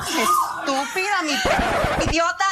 ¡Estúpida, mi idiota!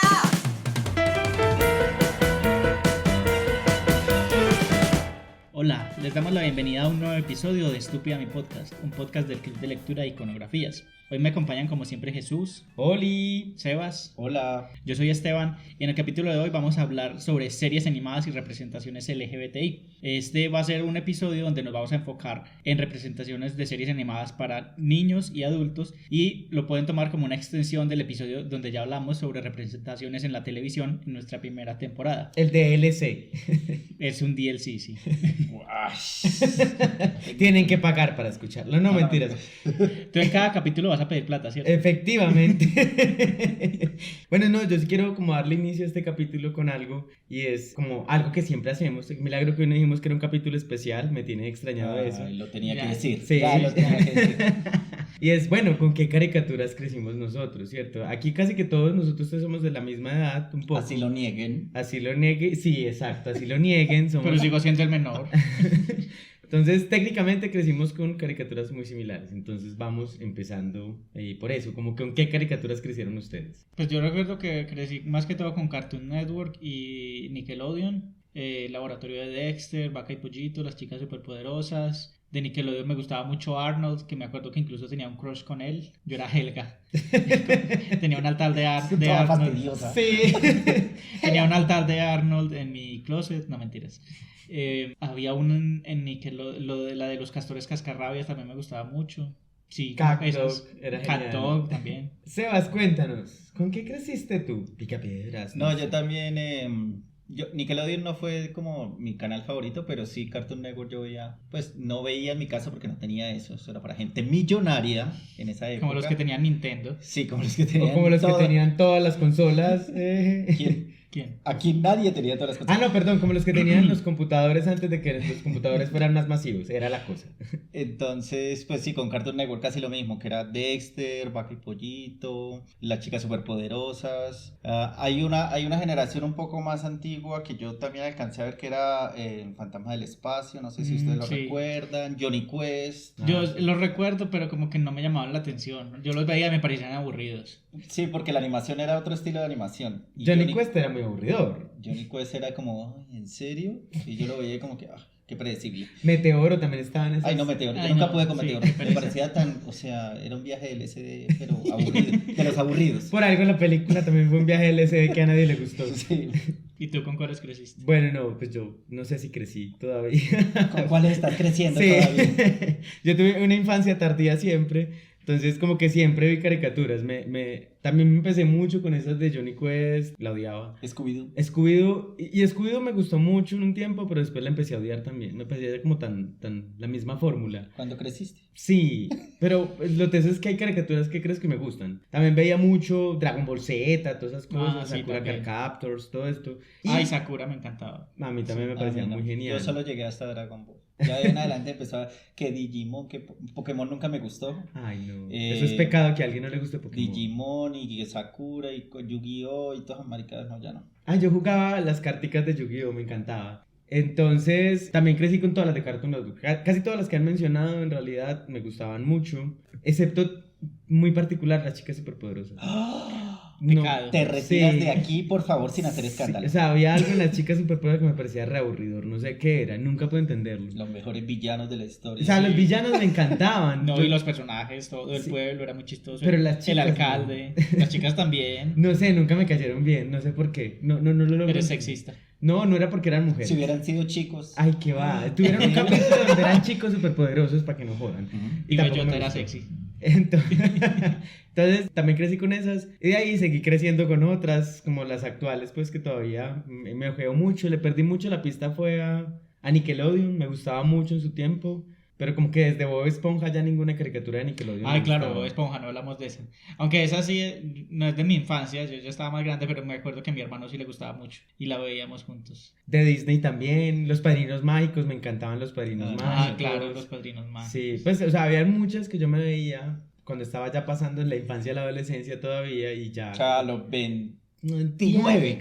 Hola, les damos la bienvenida a un nuevo episodio de Estúpida mi podcast, un podcast del Club de Lectura e Iconografías. Hoy me acompañan como siempre Jesús, Oli, Sebas, hola. yo soy Esteban y en el capítulo de hoy vamos a hablar sobre series animadas y representaciones LGBTI. Este va a ser un episodio donde nos vamos a enfocar en representaciones de series animadas para niños y adultos y lo pueden tomar como una extensión del episodio donde ya hablamos sobre representaciones en la televisión en nuestra primera temporada. El DLC. Es un DLC, sí. Tienen que pagar para escucharlo, no mentiras. Tú en cada capítulo vas a pedir plata, ¿cierto? Efectivamente. Bueno, no, yo sí quiero como darle inicio a este capítulo con algo y es como algo que siempre hacemos. Milagro que hoy no dijimos que era un capítulo especial, me tiene extrañado eso. Lo tenía Ya. que decir. Sí. Ya lo tenía que decir. Y es bueno, ¿con qué caricaturas crecimos nosotros, cierto? Aquí casi que todos nosotros somos de la misma edad, un poco. Así lo nieguen. Así lo nieguen, sí, exacto, así lo nieguen. Somos... Pero sigo siendo el menor. Entonces, técnicamente crecimos con caricaturas muy similares. Entonces, vamos empezando por eso. Como que ¿con qué caricaturas crecieron ustedes? Pues yo recuerdo que crecí más que todo con Cartoon Network y Nickelodeon, Laboratorio de Dexter, Vaca y Pollito, Las Chicas Superpoderosas. De Nickelodeon me gustaba mucho Arnold, que me acuerdo que incluso tenía un crush con él. Yo era Helga. Tenía un altar de Toda Arnold. fastidiosa. Sí. Tenía un altar de Arnold en mi closet. No, mentiras. Había un en Nickelodeon, la de los castores cascarrabias también me gustaba mucho. Sí, Cat esas. Dog era Cat genial. Dog también. Sebas, cuéntanos, ¿con qué creciste tú? Picapiedras. No, sé. yo también. Nickelodeon no fue como mi canal favorito, pero sí Cartoon Network yo veía. Pues no veía en mi casa porque no tenía eso. Eso era para gente millonaria en esa época. Como los que tenían Nintendo. Sí, como los que tenían. O como los todo. que tenían todas las consolas. ¿Quién? ¿Quién? Aquí nadie tenía todas las cosas. Ah, no, perdón, como los que tenían los computadores antes de que los computadores fueran más masivos. Era la cosa. Entonces, pues sí, con Cartoon Network casi lo mismo, que era Dexter, Vaca y Pollito, Las Chicas Superpoderosas. Hay una generación un poco más antigua que yo también alcancé a ver que era Fantasma del Espacio, no sé si ustedes lo Sí. recuerdan, Johnny Quest. Yo los recuerdo, pero como que no me llamaban la atención. Yo los veía y me parecían aburridos. Sí, porque la animación era otro estilo de animación. Y Johnny Quest era muy aburridor. Johnny Quest era como, "Ay, ¿en serio?" Y yo lo veía como que, qué predecible. Meteoro también estaba en esas. Ay, no, Meteoro. Yo Ay, nunca no, pude con sí, Meteoro. qué Me pereza. parecía tan, o sea, era un viaje de LSD, pero aburrido. De los aburridos. Por algo la película también fue un viaje LSD que a nadie le gustó. Sí. ¿Y tú con cuáles creciste? Bueno, no, pues yo no sé si crecí todavía. ¿Con cuáles estás creciendo Sí. todavía? Yo tuve una infancia tardía siempre, entonces como que siempre vi caricaturas. También me empecé mucho con esas de Johnny Quest, la odiaba. Scooby-Doo. Scooby-Doo, y Scooby-Doo me gustó mucho en un tiempo, pero después la empecé a odiar también. Me parecía como tan la misma fórmula. ¿Cuándo creciste? Sí, pero lo teso es que hay caricaturas que crees que me gustan. También veía mucho Dragon Ball Z, todas esas cosas, sí, Sakura también. Card Captors, todo esto. Y Ay, Sakura me encantaba. a mí también me A parecía mí no. muy genial. Yo solo llegué hasta Dragon Ball. Ya de en adelante empezaba que Digimon, que Pokémon nunca me gustó. Ay, no. Eh, Eso es pecado que a alguien no le guste Pokémon. Digimon y Sakura y Yu-Gi-Oh! Y todas las maricadas, no, ya no. Ah, yo jugaba las carticas de Yu-Gi-Oh, me encantaba. Entonces, también crecí con todas las de Cartoon Network. Casi todas las que han mencionado en realidad me gustaban mucho, excepto muy particular Las Chicas Superpoderosas. No, Pecado. Te retiras sí. de aquí, por favor, sin hacer escándalo. Sí, o sea, había algo en Las Chicas Superpoderosas que me parecía re aburridor, no sé qué era, nunca pude entenderlo. Los mejores villanos de la historia. O sea, los villanos me encantaban. No, Yo- y los personajes, todo el Sí. pueblo era muy chistoso. Pero las El chicas alcalde, las chicas también. No sé, nunca me cayeron bien, no sé por qué. No lo logro Eres entender. sexista. No, no era porque eran mujeres. Si hubieran sido chicos. Ay, qué va. Tuvieron un capítulo donde eran chicos superpoderosos para que no jodan. Ujú. Y tampoco Bellota me era gustó. sexy. Entonces, también crecí con esas. Y de ahí seguí creciendo con otras, como las actuales, pues que todavía me ojeo mucho. Le perdí mucho la pista, fue a Nickelodeon. Me gustaba mucho en su tiempo. Pero como que desde Bob Esponja ya ninguna caricatura de Nickelodeon. Ay, me claro, gustaba. Bob Esponja, no hablamos de esa. Aunque esa sí no es de mi infancia, yo ya estaba más grande, pero me acuerdo que a mi hermano sí le gustaba mucho y la veíamos juntos. De Disney también. Los Padrinos Mágicos, me encantaban los Padrinos Mágicos. Ah, claro, los padrinos más. Sí, pues, o sea, había muchas que yo me veía cuando estaba ya pasando en la infancia y la adolescencia todavía y ya. O sea, los 29.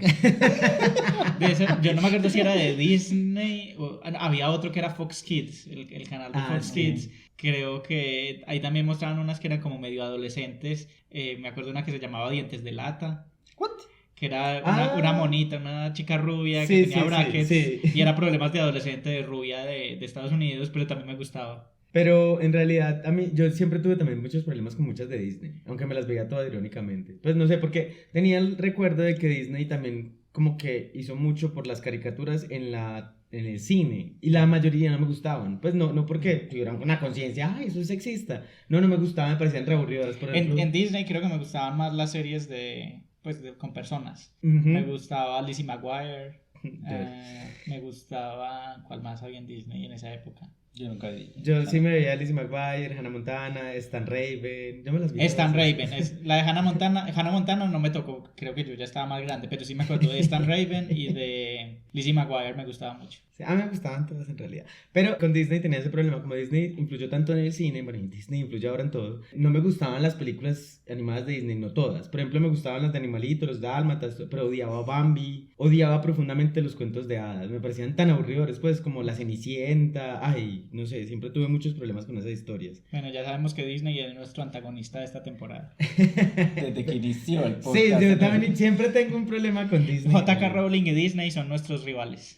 De ese- yo no me acuerdo si era de Disney o había otro que era Fox Kids, el canal de Ah, Fox sí. Kids, Creo que ahí también mostraban unas que eran como medio adolescentes. Me acuerdo de una que se llamaba Dientes de Lata. ¿What? Que era Ah. una monita, una chica rubia Sí, que tenía sí, brackets. sí. Y era problemas de adolescente, de rubia de Estados Unidos, pero también me gustaba. Pero en realidad, a mí, yo siempre tuve también muchos problemas con muchas de Disney, aunque me las veía todas irónicamente. Pues no sé, porque tenía el recuerdo de que Disney también como que hizo mucho por las caricaturas en el cine, y la mayoría no me gustaban. Pues no porque tuvieran una conciencia, ay, eso es sexista. No me gustaban, me parecían re aburridas, por ejemplo. En Disney creo que me gustaban más las series con personas. Ujú. Me gustaba Lizzie McGuire. Me gustaba... ¿Cuál más había en Disney en esa época? Yo nunca vi. Yo sí me veía a Lizzie McGuire, Hannah Montana, Stan Raven, yo me las vi. Stan todas. Raven, la de Hannah Montana no me tocó, creo que yo ya estaba más grande, pero sí me acuerdo de Stan Raven y de Lizzie McGuire, me gustaba mucho. Sí, a mí me gustaban todas en realidad. Pero con Disney tenía ese problema, como Disney influyó tanto en el cine, bueno, y Disney influye ahora en todo, no me gustaban las películas animadas de Disney, no todas. Por ejemplo, me gustaban las de Animalitos, los Dálmatas, pero odiaba a Bambi, odiaba profundamente los cuentos de hadas, me parecían tan aburridores, pues, como La Cenicienta, ay, no sé, siempre tuve muchos problemas con esas historias. Bueno, ya sabemos que Disney es nuestro antagonista de esta temporada. Desde que inició el podcast. Sí, yo también siempre tengo un problema con Disney. J.K. Rowling y Disney son nuestros rivales.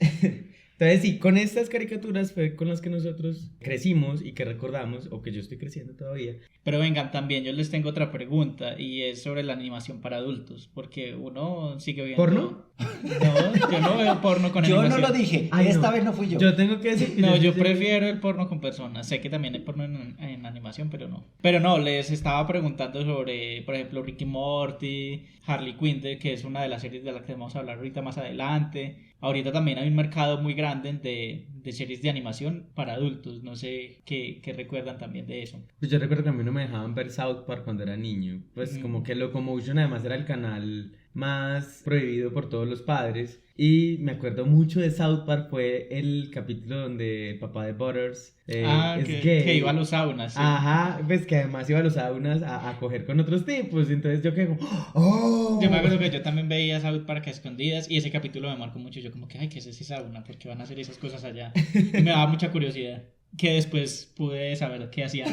Entonces sí, con estas caricaturas fue con las que nosotros crecimos y que recordamos, o que yo estoy creciendo todavía. Pero vengan, también yo les tengo otra pregunta y es sobre la animación para adultos, porque uno sigue viendo... ¿Porno? No, yo no veo porno con Yo animación. no lo dije, Ay, esta no. vez no fui yo. Yo tengo que decir que No, yo sí- prefiero el porno con personas. Sé que también hay porno en animación, pero no. Pero no, les estaba preguntando sobre, por ejemplo, Ricky Morty, Harley Quinn, que es una de las series de las que vamos a hablar ahorita más adelante. Ahorita también hay un mercado muy grande de series de animación para adultos. No sé qué recuerdan también de eso. Pues yo recuerdo que a mí no me dejaban ver South Park cuando era niño. Pues como que Locomotion además era el canal más prohibido por todos los padres. Y me acuerdo mucho de South Park, fue el capítulo donde el papá de Butters es gay. que iba a los saunas. Sí. Ajá, pues que además iba a los saunas a coger con otros tipos. Entonces yo quedé como, ¡oh! Yo me acuerdo que yo también veía South Park a escondidas y ese capítulo me marcó mucho. Yo como que, ay, ¿qué es ese sauna? ¿Por qué van a hacer esas cosas allá? Y me daba mucha curiosidad. Que después pude saber qué hacían.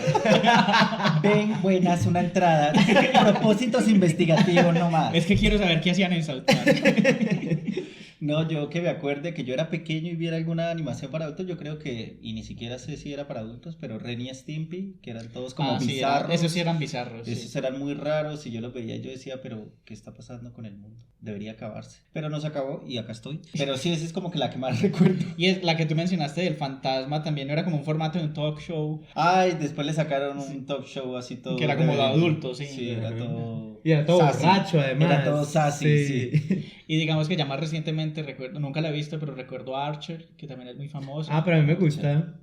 Ven, buenas, una entrada. Propósitos investigativos nomás. Es que quiero saber qué hacían en South Park. No, yo que me acuerde que yo era pequeño y viera alguna animación para adultos, yo creo que, y ni siquiera sé si era para adultos, pero Ren y Stimpy, que eran todos como Sí, bizarros. esos sí eran bizarros. Esos Sí. eran muy raros y yo los veía y yo decía, pero ¿qué está pasando con el mundo? Debería acabarse. Pero no se acabó y acá estoy. Pero sí, esa es como que la que más recuerdo. Y es la que tú mencionaste del fantasma también era como un formato de un talk show. Ay, después le sacaron un talk show así todo. Que era como de rebelde. adultos, sí. Sí, era todo. Y era todo sassy. borracho además. Era todo sassy, sí. Y digamos que ya más recientemente recuerdo, nunca la he visto, pero recuerdo a Archer, que también es muy famoso. Ah, pero a mí me gusta,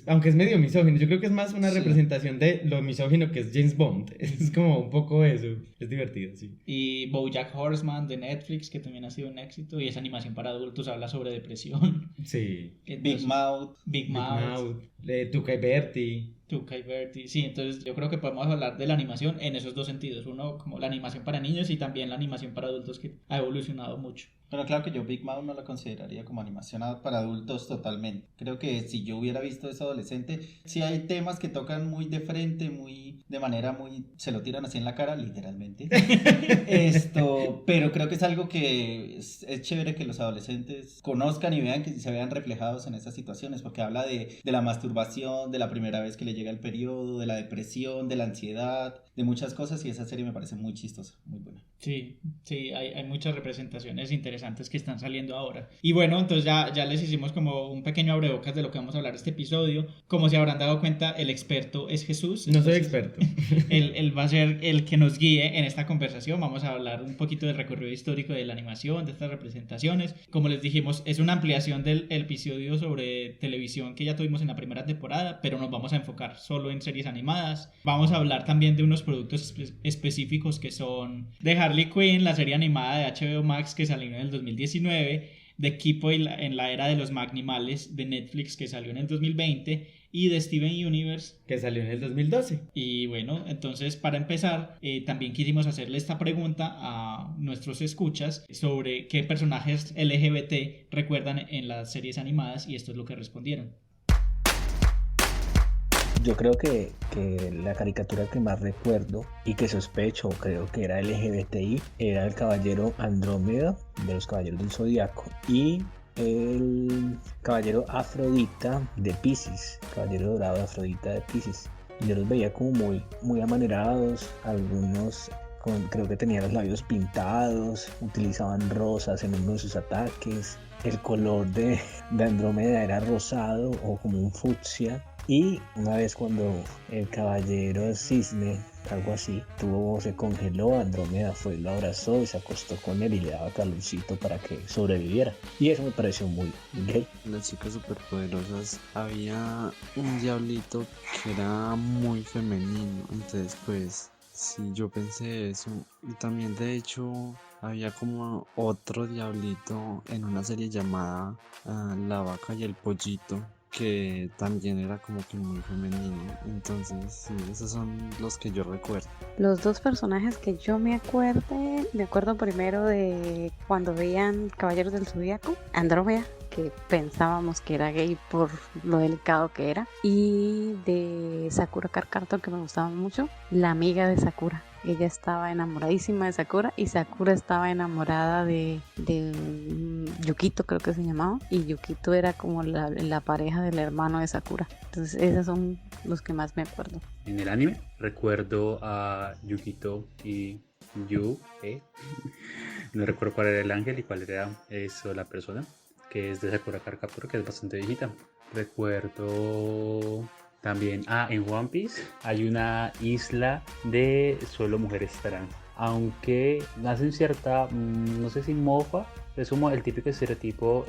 aunque es medio misógino, yo creo que es más una Sí. representación de lo misógino que es James Bond, es como un poco eso, es divertido, sí. Y BoJack Horseman de Netflix, que también ha sido un éxito, y esa animación para adultos habla sobre depresión. Sí. Entonces, Big Mouth. Big Big Mouth, Mouth, Tuca y Bertie. Tuca y Bertie. Sí, entonces yo creo que podemos hablar de la animación en esos dos sentidos. Uno, como la animación para niños y también la animación para adultos, que ha evolucionado mucho. Pero claro que yo Big Mouth no la consideraría como animación para adultos totalmente. Creo que si yo hubiera visto eso adolescente, sí hay temas que tocan muy de frente, muy de manera muy... se lo tiran así en la cara, literalmente. Pero creo que es algo que es chévere que los adolescentes conozcan y vean, que se vean reflejados en esas situaciones, porque habla de la masturbación, de la primera vez que le llega el periodo, de la depresión, de la ansiedad, de muchas cosas, y esa serie me parece muy chistosa, muy buena. Sí, sí, hay muchas representaciones interesantes que están saliendo ahora. Y bueno, entonces ya les hicimos como un pequeño abrebocas de lo que vamos a hablar este episodio. Como se habrán dado cuenta, el experto es Jesús. No soy Entonces, experto. él va a ser el que nos guíe en esta conversación. Vamos a hablar un poquito del recorrido histórico de la animación, de estas representaciones. Como les dijimos, es una ampliación del episodio sobre televisión que ya tuvimos en la primera temporada, pero nos vamos a enfocar solo en series animadas. Vamos a hablar también de unos productos específicos que son de Harley Quinn, la serie animada de HBO Max que salió en el 2019, de Kipo en la era de los Magnimales de Netflix que salió en el 2020 y de Steven Universe. Que salió en el 2012. Y bueno, entonces para empezar, también quisimos hacerle esta pregunta a nuestros escuchas sobre qué personajes LGBT recuerdan en las series animadas y esto es lo que respondieron. Yo creo que la caricatura que más recuerdo y que sospecho, creo que era LGBTI, era el Caballero Andrómeda de los Caballeros del Zodiaco y el Caballero Afrodita de Piscis, Caballero Dorado de Afrodita de Piscis. Yo los veía como muy amanerados, algunos creo que tenían los labios pintados, utilizaban rosas en uno de sus ataques. El color de Andrómeda era rosado o como un fucsia. Y una vez cuando el caballero cisne, algo así, se congeló, Andrómeda fue, lo abrazó y se acostó con él y le daba calorcito para que sobreviviera. Y eso me pareció muy gay. Las chicas superpoderosas, había un diablito que era muy femenino, entonces pues sí, yo pensé eso. Y también de hecho había como otro diablito en una serie llamada La Vaca y el Pollito, que también era como que muy femenino. Entonces sí, esos son los que yo recuerdo. Los dos personajes que yo me acuerdo primero de cuando veían Caballeros del Zodíaco, Andrómeda, que pensábamos que era gay por lo delicado que era, y de Sakura Card Captor, que me gustaba mucho, la amiga de Sakura. Ella estaba enamoradísima de Sakura y Sakura estaba enamorada de Yukito, creo que se llamaba, y Yukito era como la pareja del hermano de Sakura. Entonces esos son los que más me acuerdo. En el anime recuerdo a Yukito y Yu, no recuerdo cuál era el ángel y cuál era la persona, que es de Sakura Card Captor, que es bastante viejita. Recuerdo también, en One Piece hay una isla de solo mujeres trans, aunque hacen cierta, no sé si mofa, es como el típico estereotipo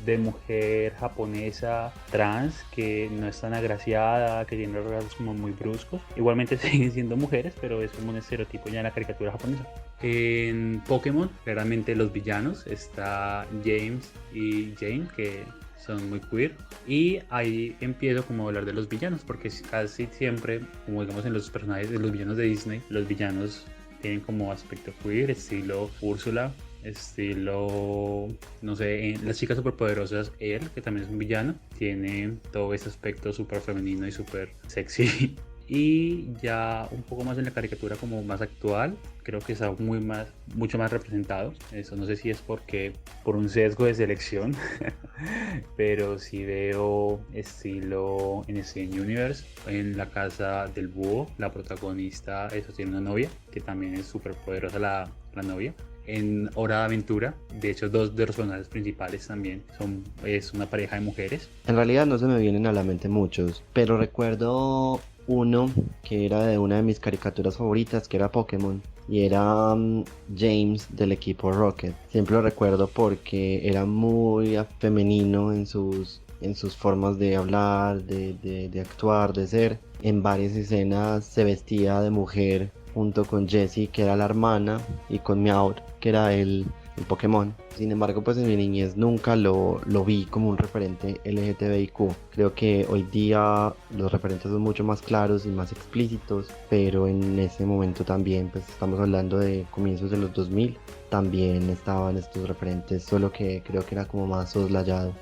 de mujer japonesa trans que no es tan agraciada, que tiene rasgos como muy bruscos. Igualmente siguen siendo mujeres, pero es como un estereotipo ya en la caricatura japonesa. En Pokémon, claramente los villanos, está James y Jane, que son muy queer, y ahí empiezo como a hablar de los villanos, porque casi siempre, como digamos en los personajes de los villanos de Disney, los villanos tienen como aspecto queer, estilo Úrsula, estilo, no sé, en las chicas superpoderosas, él, que también es un villano, tiene todo ese aspecto súper femenino y súper sexy. Y ya un poco más en la caricatura como más actual, creo que está mucho más representado. Eso no sé si es por un sesgo de selección, pero sí veo estilo en Steven Universe, en La Casa del Búho, la protagonista tiene una novia, que también es súper poderosa la novia. En Hora de Aventura, de hecho, dos de los personajes principales también es una pareja de mujeres. En realidad no se me vienen a la mente muchos, pero recuerdo uno que era de una de mis caricaturas favoritas, que era Pokémon, y era James del equipo Rocket. Siempre lo recuerdo porque era muy femenino en sus formas de hablar, de actuar, de ser. En varias escenas se vestía de mujer junto con Jessie, que era la hermana, y con Meowth, que era el Pokémon. Sin embargo, pues en mi niñez nunca lo vi como un referente LGTBIQ. Creo que hoy día los referentes son mucho más claros y más explícitos, pero en ese momento también, pues estamos hablando de comienzos de los 2000, también estaban estos referentes, solo que creo que era como más soslayado.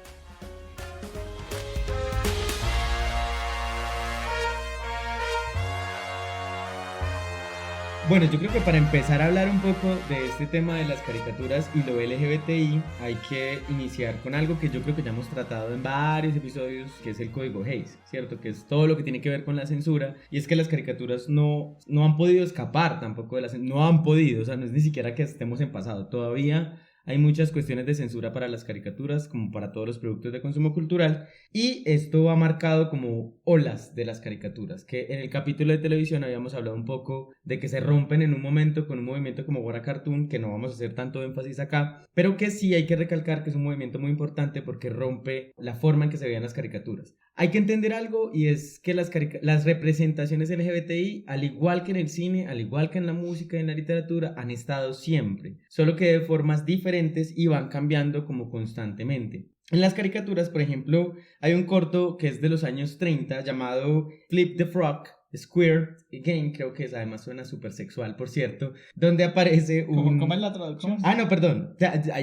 Bueno, yo creo que para empezar a hablar un poco de este tema de las caricaturas y lo LGBTI, hay que iniciar con algo que yo creo que ya hemos tratado en varios episodios, que es el código Hays, ¿cierto? Que es todo lo que tiene que ver con la censura, y es que las caricaturas no han podido escapar tampoco de la censura, no han podido, o sea, no es ni siquiera que estemos en pasado, todavía hay muchas cuestiones de censura para las caricaturas, como para todos los productos de consumo cultural, y esto ha marcado como olas de las caricaturas, que en el capítulo de televisión habíamos hablado un poco de que se rompen en un momento con un movimiento como Wara Cartoon, que no vamos a hacer tanto énfasis acá, pero que sí hay que recalcar que es un movimiento muy importante porque rompe la forma en que se veían las caricaturas. Hay que entender algo, y es que las representaciones LGBTI, al igual que en el cine, al igual que en la música y en la literatura, han estado siempre, solo que de formas diferentes y van cambiando como constantemente. En las caricaturas, por ejemplo, hay un corto que es de los años 30 llamado Flip the Frog, Squirt Again, creo que es, además suena súper sexual, por cierto, donde aparece un... ¿Cómo es la traducción? No, perdón,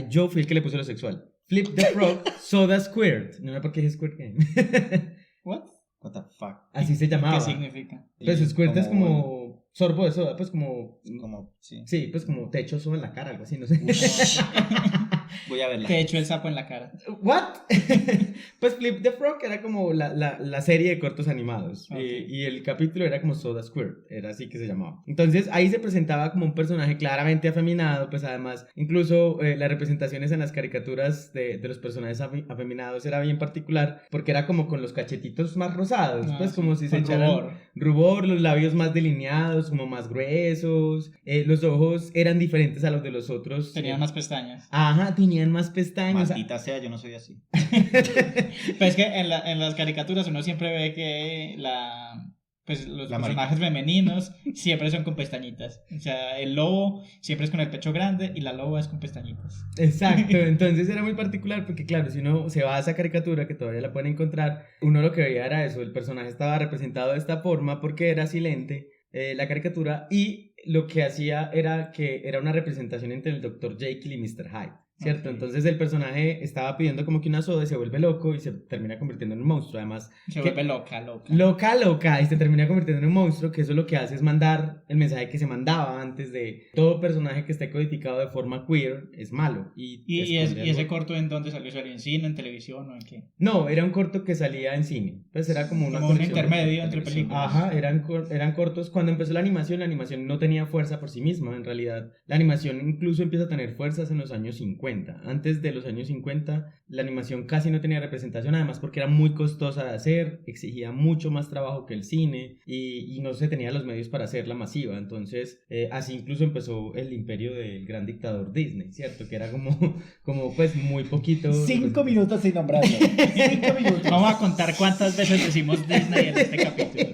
yo fui el que le puso lo sexual. Flip the Frog, Soda Squirt. No me por qué es Squirt Game. What? What the fuck. Así se llamaba. ¿Qué significa? Pues Sí, squirt es como- como sorbo de soda, pues como... Sí. Sí, pues como te echo soda en la cara, algo así, no sé. Voy a verla. Te echó el sapo en la cara. ¿What? Pues Flip the Frog era como la serie de cortos animados. Ok. Y el capítulo era como Soda Squirt, era así que se llamaba. Entonces ahí se presentaba como un personaje claramente afeminado, pues además, incluso las representaciones en las caricaturas de los personajes afeminados era bien particular, porque era como con los cachetitos más rosados, Ah, pues sí, como si se con echaran rubor. rubor, los labios más delineados, como más gruesos, los ojos eran diferentes a los de los otros. Tenían más pestañas. Ajá, tenían más pestañas. Maldita sea, yo no soy así. Pero es que en las caricaturas uno siempre ve que los La personajes femeninos siempre son con pestañitas. O sea, el lobo siempre es con el pecho grande y la loba es con pestañitas. Exacto, entonces era muy particular porque claro, si uno se va a esa caricatura que todavía la pueden encontrar, uno lo que veía era eso, el personaje estaba representado de esta forma porque era silente la caricatura y lo que hacía era que era una representación entre el Dr. Jekyll y Mr. Hyde. ¿Cierto? Ok. Entonces el personaje estaba pidiendo como que una soda y se vuelve loco y se termina convirtiendo en un monstruo. Además, Se vuelve loca. loca y se termina convirtiendo en un monstruo, que eso lo que hace es mandar el mensaje que se mandaba antes de todo personaje que esté codificado de forma queer es malo. ¿Y esconde ese algo. corto en dónde salió? ¿Salió en cine, en televisión o en qué? No, era un corto que salía en cine. Pues era como una Como un colección de- intermedio entre películas. Ajá, eran cortos. Cuando empezó la animación no tenía fuerza por sí misma. En realidad, la animación incluso empieza a tener fuerzas en los años 50. Antes de los años 50, la animación casi no tenía representación, además porque era muy costosa de hacer, exigía mucho más trabajo que el cine y no se tenía los medios para hacerla masiva. Entonces, así incluso empezó el imperio del gran dictador Disney, ¿cierto? Que era como pues muy poquito. 5 minutos sin nombrarlo. 5 minutos. Vamos a contar cuántas veces decimos Disney en este capítulo.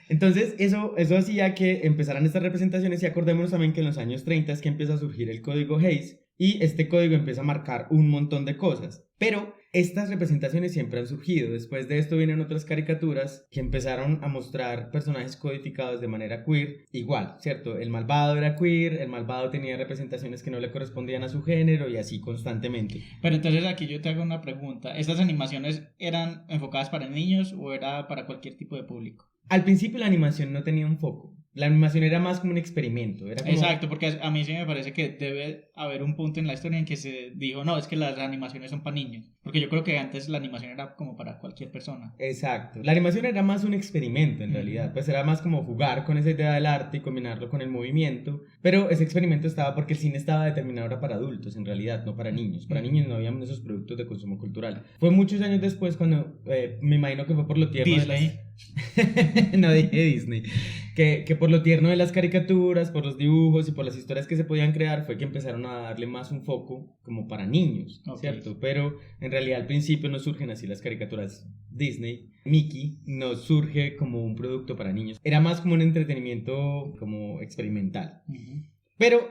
Entonces, eso hacía que empezaran estas representaciones y acordémonos también que en los años 30 es que empieza a surgir el código Hays y este código empieza a marcar un montón de cosas. Pero estas representaciones siempre han surgido. Después de esto vienen otras caricaturas que empezaron a mostrar personajes codificados de manera queer. Igual, ¿cierto? El malvado era queer, el malvado tenía representaciones que no le correspondían a su género y así constantemente. Pero entonces aquí yo te hago una pregunta. ¿Estas animaciones eran enfocadas para niños o era para cualquier tipo de público? Al principio la animación no tenía un foco. La animación era más como un experimento. Era como... Exacto, porque a mí sí me parece que debe haber un punto en la historia en que se dijo, no, es que las animaciones son para niños. Porque yo creo que antes la animación era como para cualquier persona. Exacto. La animación era más un experimento en realidad, pues era más como jugar con esa idea del arte y combinarlo con el movimiento, pero ese experimento estaba porque el cine estaba determinado era para adultos en realidad, no para niños. Para niños no habían esos productos de consumo cultural. Fue muchos años después cuando me imagino que fue por lo tierno Disney. de las... No dije Disney. Que por lo tierno de las caricaturas, por los dibujos y por las historias que se podían crear fue que empezaron a darle más un foco como para niños, Ok. ¿cierto? Pero en realidad al principio no surgen así las caricaturas Disney. Mickey no surge como un producto para niños. Era más como un entretenimiento como experimental. Pero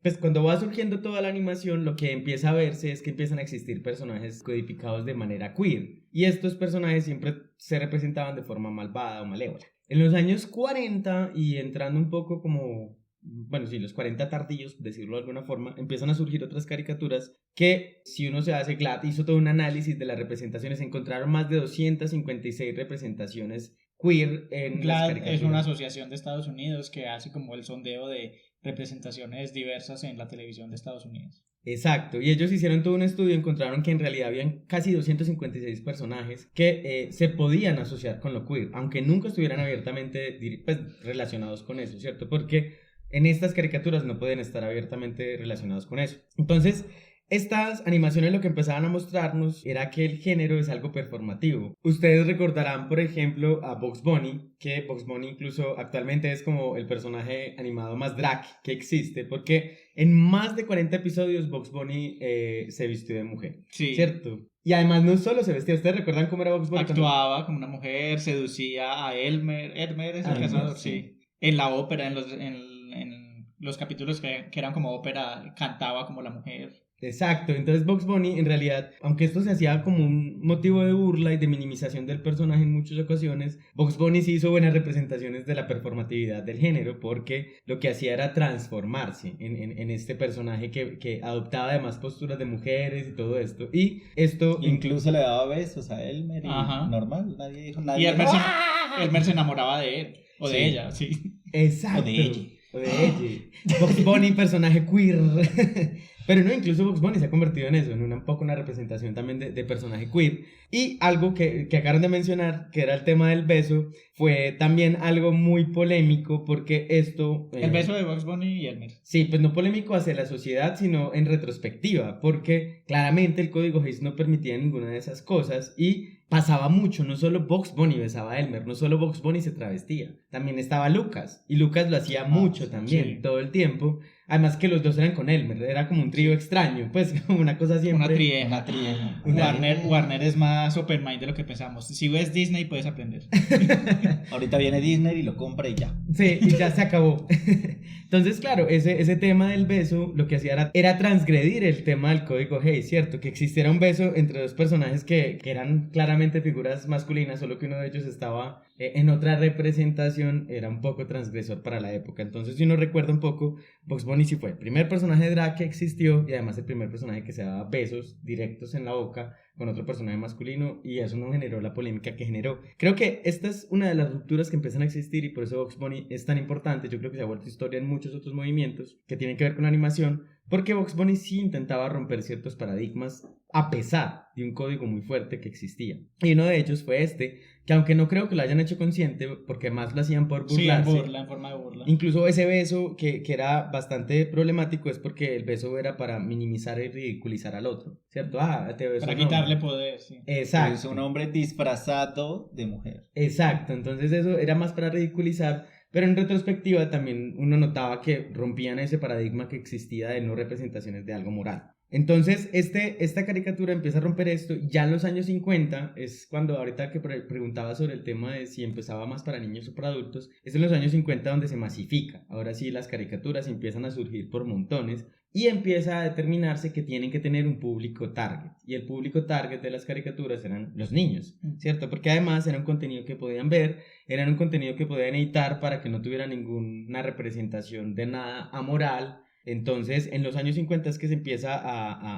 pues cuando va surgiendo toda la animación, lo que empieza a verse es que empiezan a existir personajes codificados de manera queer. Y estos personajes siempre se representaban de forma malvada o malévola. En los años 40 y entrando un poco como, bueno, sí, los 40 tardíos, decirlo de alguna forma, empiezan a surgir otras caricaturas que, si uno se hace GLAAD, hizo todo un análisis de las representaciones, encontraron más de 256 representaciones queer en las GLAAD caricaturas. es una asociación de Estados Unidos que hace como el sondeo de representaciones diversas en la televisión de Estados Unidos. Exacto, y ellos hicieron todo un estudio y encontraron que en realidad habían casi 256 personajes que se podían asociar con lo queer, aunque nunca estuvieran abiertamente pues, relacionados con eso, ¿cierto? Porque en estas caricaturas no pueden estar abiertamente relacionados con eso. Entonces, estas animaciones lo que empezaban a mostrarnos era que el género es algo performativo. Ustedes recordarán, por ejemplo, a Bugs Bunny, que Bugs Bunny incluso actualmente es como el personaje animado más drag que existe, porque en más de 40 episodios Bugs Bunny se vistió de mujer, Sí. ¿cierto? Y además no solo se vestía, ¿ustedes recuerdan cómo era Bugs Bunny? Actuaba como una mujer, seducía a Elmer es el Elmer, cazador, sí. sí. En la ópera, en los capítulos que eran como ópera, cantaba como la mujer. Exacto, entonces Bugs Bunny en realidad, aunque esto se hacía como un motivo de burla y de minimización del personaje en muchas ocasiones, Bugs Bunny sí hizo buenas representaciones de la performatividad del género porque lo que hacía era transformarse en este personaje que adoptaba además posturas de mujeres y todo esto. Y esto... Incluso le daba besos a Elmer y Ajá. normal, nadie dijo Y nadie. Elmer se enamoraba de él, o de Sí. ella, sí. Exacto. O de ella. O de ella. Bugs Bunny, personaje queer. Pero no, incluso Bugs Bunny se ha convertido en eso, en un poco una representación también de personaje queer. Y algo que acaban de mencionar, que era el tema del beso, fue también algo muy polémico porque esto... El beso de Bugs Bunny y Elmer. Sí, pues no polémico hacia la sociedad, sino en retrospectiva, porque claramente el código Hays no permitía ninguna de esas cosas y pasaba mucho, no solo Bugs Bunny besaba a Elmer, no solo Bugs Bunny se travestía, también estaba Lucas, y Lucas lo hacía mucho también, sí. todo el tiempo, además que los dos eran con Elmer, era como un trío extraño, pues como una cosa siempre... Una trieja. Una trieja. Warner es más open mind de lo que pensamos. Si ves Disney puedes aprender. Ahorita viene Disney y lo compra y ya. Sí, y ya se acabó. Entonces, claro, ese tema del beso lo que hacía era transgredir el tema del código Hays, ¿cierto? Que existiera un beso entre dos personajes que eran claramente figuras masculinas, solo que uno de ellos estaba en otra representación, era un poco transgresor para la época. Entonces, si uno recuerda un poco, Bugs Bunny sí fue el primer personaje de drag que existió y además el primer personaje que se daba besos directos en la boca con otro personaje masculino, y eso no generó la polémica que generó. Creo que esta es una de las rupturas que empiezan a existir y por eso Bugs Bunny es tan importante. Yo creo que se ha vuelto historia en muchos otros movimientos que tienen que ver con la animación, porque Bugs Bunny sí intentaba romper ciertos paradigmas a pesar de un código muy fuerte que existía. Y uno de ellos fue este, que aunque no creo que lo hayan hecho consciente, porque más lo hacían por burlarse. Sí, en forma de burla. Incluso ese beso que era bastante problemático es porque el beso era para minimizar y ridiculizar al otro, ¿cierto? Te beso Para un quitarle hombre. poder, sí. Exacto. Es un hombre disfrazado de mujer. Exacto, entonces eso era más para ridiculizar, pero en retrospectiva también uno notaba que rompían ese paradigma que existía de no representaciones de algo moral. Entonces, esta caricatura empieza a romper esto ya en los años 50, es cuando ahorita que preguntaba sobre el tema de si empezaba más para niños o para adultos, es en los años 50 donde se masifica. Ahora sí, las caricaturas empiezan a surgir por montones y empieza a determinarse que tienen que tener un público target. Y el público target de las caricaturas eran los niños, ¿cierto? Porque además era un contenido que podían ver, era un contenido que podían editar para que no tuviera ninguna representación de nada amoral. Entonces, en los años 50 es que se empieza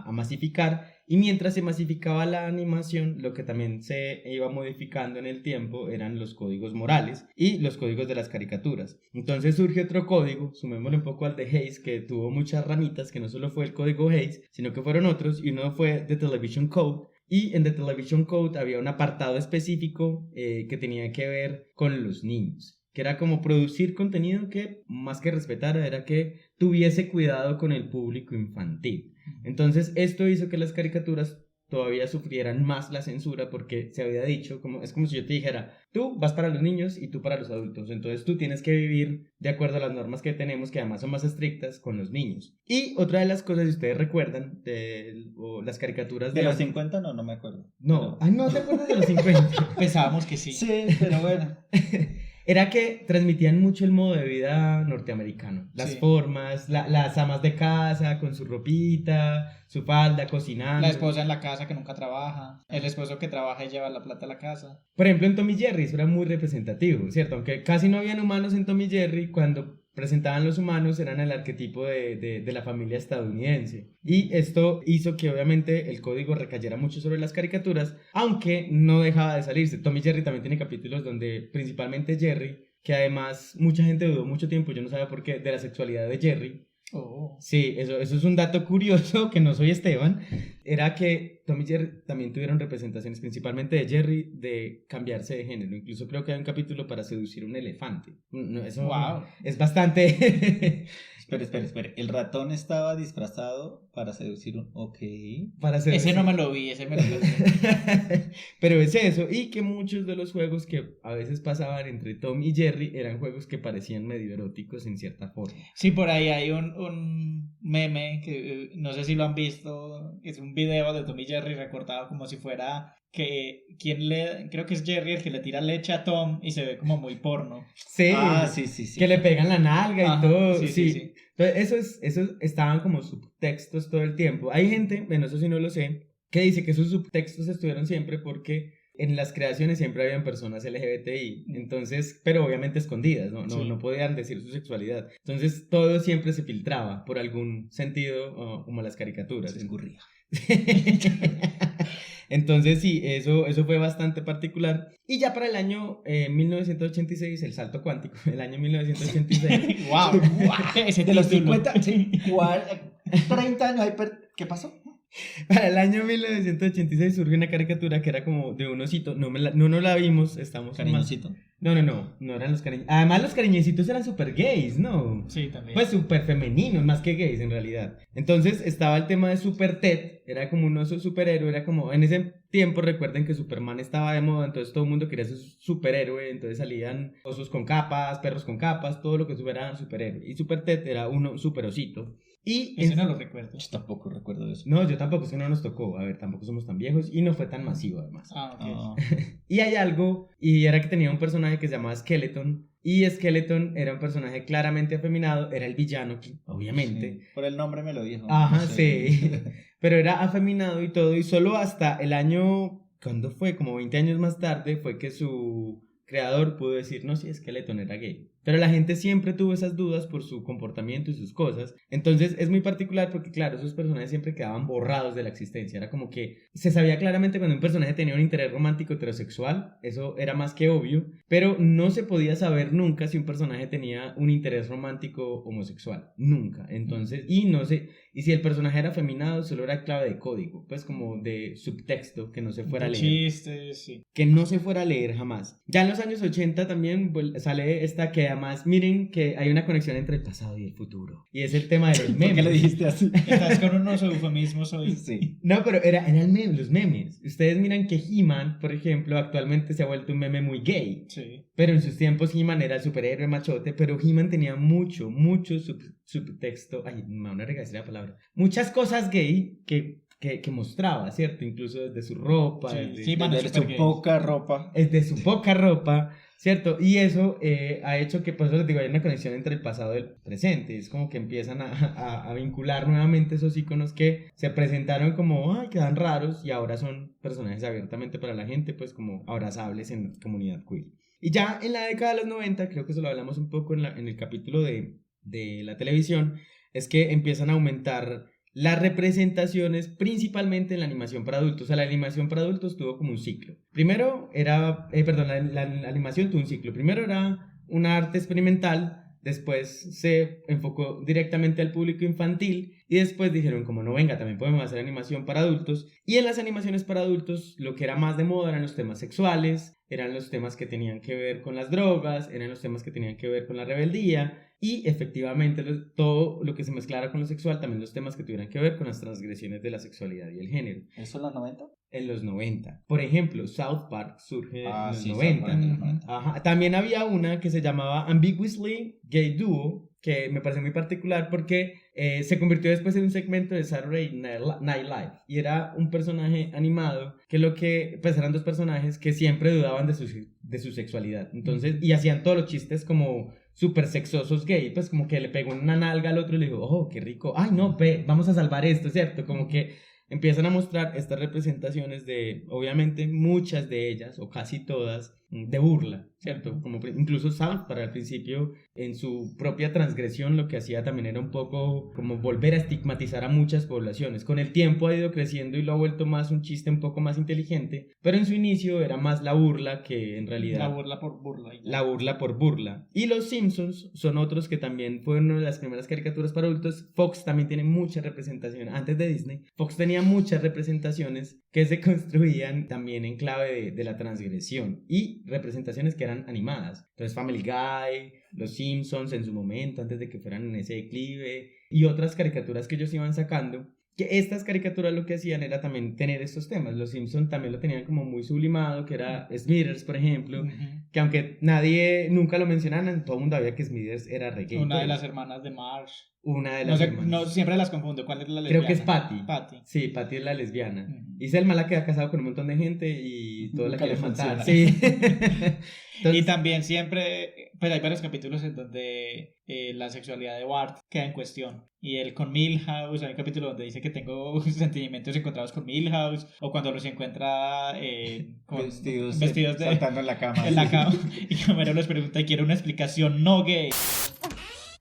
a masificar, y mientras se masificaba la animación, lo que también se iba modificando en el tiempo eran los códigos morales y los códigos de las caricaturas. Entonces surge otro código, sumémosle un poco al de Hays, que tuvo muchas ramitas, que no solo fue el código Hays, sino que fueron otros, y uno fue The Television Code. Y en The Television Code había un apartado específico que tenía que ver con los niños, que era como producir contenido que, más que respetara, era que tuviese cuidado con el público infantil. Entonces esto hizo que las caricaturas todavía sufrieran más la censura, porque se había dicho, es como si yo te dijera, tú vas para los niños y tú para los adultos, entonces tú tienes que vivir de acuerdo a las normas que tenemos, que además son más estrictas con los niños. Y otra de las cosas, si ustedes recuerdan, o las caricaturas ¿De los 50? No me acuerdo. No, no te acuerdas de los 50. Pensábamos que sí. Sí, pero bueno. Era que transmitían mucho el modo de vida norteamericano, las formas, las amas de casa con su ropita, su falda, cocinando. La esposa en la casa que nunca trabaja, el esposo que trabaja y lleva la plata a la casa. Por ejemplo, en Tom y Jerry eso era muy representativo, ¿cierto? Aunque casi no habían humanos en Tom y Jerry, cuando presentaban los humanos eran el arquetipo de la familia estadounidense. Y esto hizo que obviamente el código recayera mucho sobre las caricaturas, aunque no dejaba de salirse. Tom y Jerry también tiene capítulos donde principalmente Jerry, que además mucha gente dudó mucho tiempo, yo no sabía por qué, de la sexualidad de Jerry. Oh. Sí, eso es un dato curioso, que no soy Esteban, era que Tom y Jerry también tuvieron representaciones, principalmente de Jerry, de cambiarse de género. Incluso creo que hay un capítulo para seducir un elefante. No, eso Wow. es bastante... Espera. El ratón estaba disfrazado para seducir un... Ok. Para seducir. Ese no me lo vi, ese me lo vi. Pero es eso, y que muchos de los juegos que a veces pasaban entre Tom y Jerry eran juegos que parecían medio eróticos en cierta forma. Sí, por ahí hay un meme que no sé si lo han visto, es un video de Tom y Jerry recortado como si fuera que creo que es Jerry el que le tira leche a Tom y se ve como muy porno. Sí, Ah, sí. que le pegan la nalga y Ajá, todo. sí. Sí. Entonces, esos estaban como subtextos todo el tiempo. Hay gente, bueno, eso sí no lo sé, que dice que esos subtextos estuvieron siempre porque en las creaciones siempre habían personas LGBTI, entonces, pero obviamente escondidas, no podían decir su sexualidad. Entonces, todo siempre se filtraba por algún sentido, como las caricaturas. Se escurría. Entonces sí, eso fue bastante particular. Y ya para el año 1986, el salto cuántico, el año 1986. ¡Wow! Ese De los título. 50, sí, igual, 30 años, ¿qué pasó? Para el año 1986 surge una caricatura que era como de un osito. No nos la vimos, estamos Cariñosito. No eran los cariños. Además, los cariñecitos eran súper gays, ¿no? Sí, también. Pues súper femeninos, más que gays en realidad. Entonces estaba el tema de Super Ted, era como un oso superhéroe, era como, en ese tiempo recuerden que Superman estaba de moda, entonces todo el mundo quería ser superhéroe, entonces salían osos con capas, perros con capas, todo lo que fuera superhéroe. Y Super Ted era un super osito. Y Ese no lo recuerdo. Yo tampoco recuerdo eso. No, yo tampoco, es que no nos tocó, a ver, tampoco somos tan viejos y no fue tan masivo además. Ah, ok. Ah, Y hay algo, y era que tenía un personaje que se llamaba Skeleton, y Skeleton era un personaje claramente afeminado, era el villano, obviamente. sí, por el nombre me lo dijo. Ajá, sí. Pero era afeminado y todo, y solo hasta el año, ¿cuándo fue? Como 20 años más tarde, fue que su creador pudo decir, no, sí, Skeleton era gay. Pero la gente siempre tuvo esas dudas por su comportamiento y sus cosas. Entonces es muy particular porque, claro, esos personajes siempre quedaban borrados de la existencia. Era como que se sabía claramente cuando un personaje tenía un interés romántico heterosexual. Eso era más que obvio. Pero no se podía saber nunca si un personaje tenía un interés romántico homosexual. Nunca. Entonces, y si el personaje era afeminado, solo era clave de código. Pues como de subtexto que no se fuera a leer. Chistes, sí. Que no se fuera a leer jamás. Ya en los años 80 también sale esta que además miren que hay una conexión entre el pasado y el futuro. Y es el tema de los memes. ¿Por qué le dijiste así? Estás con unos eufemismos hoy. Sí. No, pero eran los memes. Ustedes miran que He-Man, por ejemplo, actualmente se ha vuelto un meme muy gay. Sí. Pero en sus tiempos He-Man era el superhéroe machote, pero He-Man tenía mucho subtexto. Ay, me van a regalar la palabra. Muchas cosas gay que mostraba, ¿cierto? Incluso desde su ropa. Sí, desde, He-Man Desde es su súper gay. poca ropa. de su poca ropa, ¿cierto? Y eso ha hecho que, por eso les digo, hay una conexión entre el pasado y el presente. Es como que empiezan a vincular nuevamente esos iconos que se presentaron como, ay, quedan raros, y ahora son personajes abiertamente para la gente, pues como abrazables en la comunidad queer. Y ya en la década de los 90, creo que eso lo hablamos un poco en el capítulo de la televisión, es que empiezan a aumentar las representaciones principalmente en la animación para adultos. O sea, la animación para adultos tuvo como un ciclo. Primero era, la animación tuvo un ciclo. Primero era un arte experimental, después se enfocó directamente al público infantil y después dijeron como no, venga, también podemos hacer animación para adultos. Y en las animaciones para adultos lo que era más de moda eran los temas sexuales, eran los temas que tenían que ver con las drogas, eran los temas que tenían que ver con la rebeldía. Y efectivamente todo lo que se mezclara con lo sexual, también los temas que tuvieran que ver con las transgresiones de la sexualidad y el género. ¿Eso en los 90? En los 90. Por ejemplo, South Park surge en los sí, 90. South Park en los 90. Ajá. También había una que se llamaba Ambiguously Gay Duo, que me parece muy particular porque se convirtió después en un segmento de Saturday Night Live. Y era un personaje animado pues eran dos personajes que siempre dudaban de su sexualidad. Entonces, y hacían todos los chistes como súper sexosos gay, pues como que le pegó una nalga al otro y le dijo, oh, qué rico, ay no, vamos a salvar esto, ¿cierto? Como que empiezan a mostrar estas representaciones de, obviamente muchas de ellas, o casi todas, de burla, ¿cierto? Como incluso South para el principio, en su propia transgresión, lo que hacía también era un poco como volver a estigmatizar a muchas poblaciones. Con el tiempo ha ido creciendo y lo ha vuelto más un chiste un poco más inteligente, pero en su inicio era más la burla que en realidad... La burla por burla. La burla por burla. Y los Simpsons son otros que también fueron una de las primeras caricaturas para adultos. Fox también tiene mucha representación. Antes de Disney, Fox tenía muchas representaciones que se construían también en clave de la transgresión y representaciones que eran animadas. Entonces Family Guy, Los Simpsons en su momento, antes de que fueran en ese declive, y otras caricaturas que ellos iban sacando, que estas caricaturas lo que hacían era también tener estos temas. Los Simpsons también lo tenían como muy sublimado, que era Smithers, por ejemplo, que aunque nadie nunca lo mencionaban, todo el mundo sabía que Smithers era reggae. Una de las hermanas de Marsh. Una de las hermanas. No, siempre las confundo. ¿Cuál es la lesbiana? Creo que es Patty. Patty. Sí, Patty es la lesbiana. Y Selma la que ha casado con un montón de gente y toda la Nunca quiere le matar. funciona. Sí. Y también siempre pues hay varios capítulos en donde la sexualidad de Bart queda en cuestión. Y él con Milhouse, hay un capítulo donde dice que tengo sentimientos encontrados con Milhouse, o cuando los encuentra con Vestidos de saltando en la cama. en la cama. Y Homero les pregunta, quiero una explicación no gay.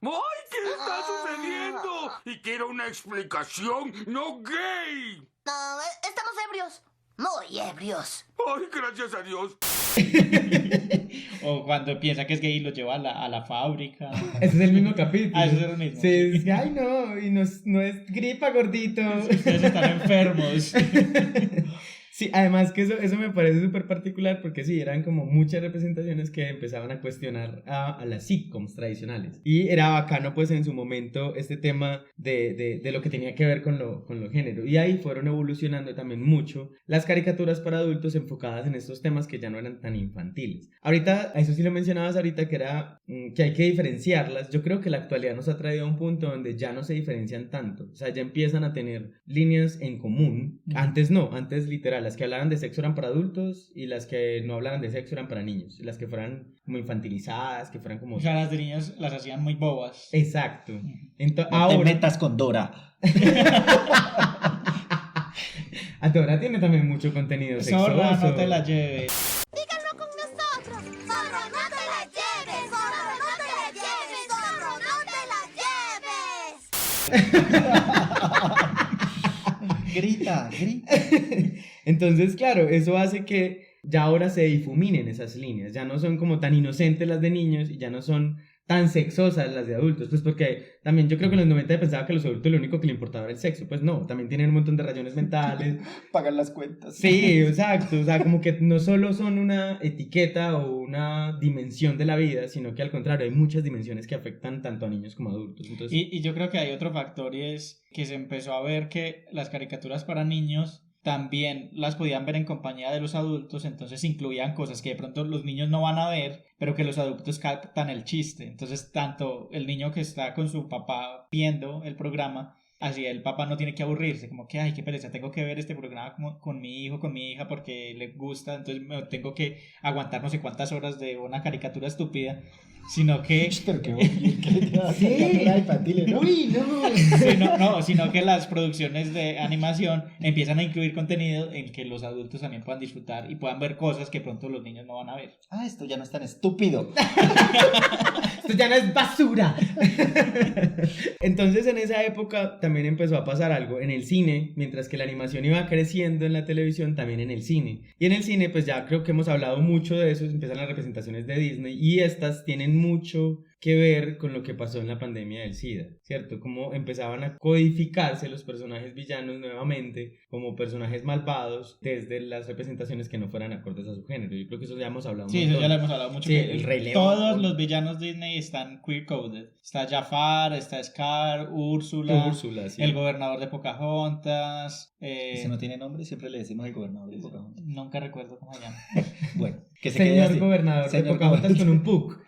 ¡Ay, qué está sucediendo! Y quiero una explicación no gay. No, estamos ebrios. Muy ebrios. ¡Ay, gracias a Dios! O cuando piensa que es gay y lo lleva a la fábrica. Ese es el mismo capítulo. Ah, ese es el mismo. Sí, es que, ay no, y no es gripa, gordito. Ustedes están enfermos. Sí, además que eso me parece súper particular porque sí, eran como muchas representaciones que empezaban a cuestionar a las sitcoms tradicionales. Y era bacano pues en su momento este tema de lo que tenía que ver con lo género. Y ahí fueron evolucionando también mucho las caricaturas para adultos enfocadas en estos temas que ya no eran tan infantiles. Ahorita, eso sí lo mencionabas ahorita, que era que hay que diferenciarlas. Yo creo que la actualidad nos ha traído a un punto donde ya no se diferencian tanto. O sea, ya empiezan a tener líneas en común. Antes no, antes literal, las que hablaran de sexo eran para adultos y las que no hablaran de sexo eran para niños. Las que fueran como infantilizadas, que fueran como... O sea, las de niños las hacían muy bobas. Exacto. No Ahora... te metas con Dora. Dora tiene también mucho contenido sexoso. Zorra, no te la lleves. Díganlo con nosotros. Zorro, no te la lleves. Zorro, no te la lleves. Zorro, no te la lleves. Grita. Entonces, claro, eso hace que ya ahora se difuminen esas líneas. Ya no son como tan inocentes las de niños y ya no son tan sexosas las de adultos. Pues porque también yo creo que en los 90 pensaba que a los adultos lo único que le importaba era el sexo. Pues no, también tienen un montón de rayones mentales. Pagan las cuentas. Sí, exacto. O sea, como que no solo son una etiqueta o una dimensión de la vida, sino que al contrario, hay muchas dimensiones que afectan tanto a niños como a adultos. Entonces... Y yo creo que hay otro factor y es que se empezó a ver que las caricaturas para niños también las podían ver en compañía de los adultos, entonces incluían cosas que de pronto los niños no van a ver, pero que los adultos captan el chiste. Entonces tanto el niño que está con su papá viendo el programa, así el papá no tiene que aburrirse, como que, ay, qué pereza, tengo que ver este programa como con mi hijo, con mi hija, porque le gusta, entonces me tengo que aguantar no sé cuántas horas de una caricatura estúpida, sino que... Pero qué bonito. Sí. ¿No? Uy, no. Sino que las producciones de animación empiezan a incluir contenido en que los adultos también puedan disfrutar y puedan ver cosas que pronto los niños no van a ver. Ah, esto ya no es tan estúpido. Esto ya no es basura. Entonces en esa época también empezó a pasar algo en el cine, mientras que la animación iba creciendo en la televisión, también en el cine. Y en el cine pues ya creo que hemos hablado mucho de eso, empiezan las representaciones de Disney y estas tienen mucho que ver con lo que pasó en la pandemia del SIDA, ¿cierto? Cómo empezaban a codificarse los personajes villanos nuevamente como personajes malvados desde las representaciones que no fueran acordes a su género. Yo creo que eso ya hemos hablado Sí, un montón. eso ya lo hemos hablado mucho. Sí, Que el Rey León. Todos los villanos Disney están queer-coded. Está Jafar, está Scar, Úrsula, sí. el gobernador de Pocahontas. Si no tiene nombre, siempre le decimos el gobernador de Pocahontas. Nunca recuerdo cómo se llama. Bueno, que se quede Señor así. gobernador de Señor Pocahontas gobernador. con un puck.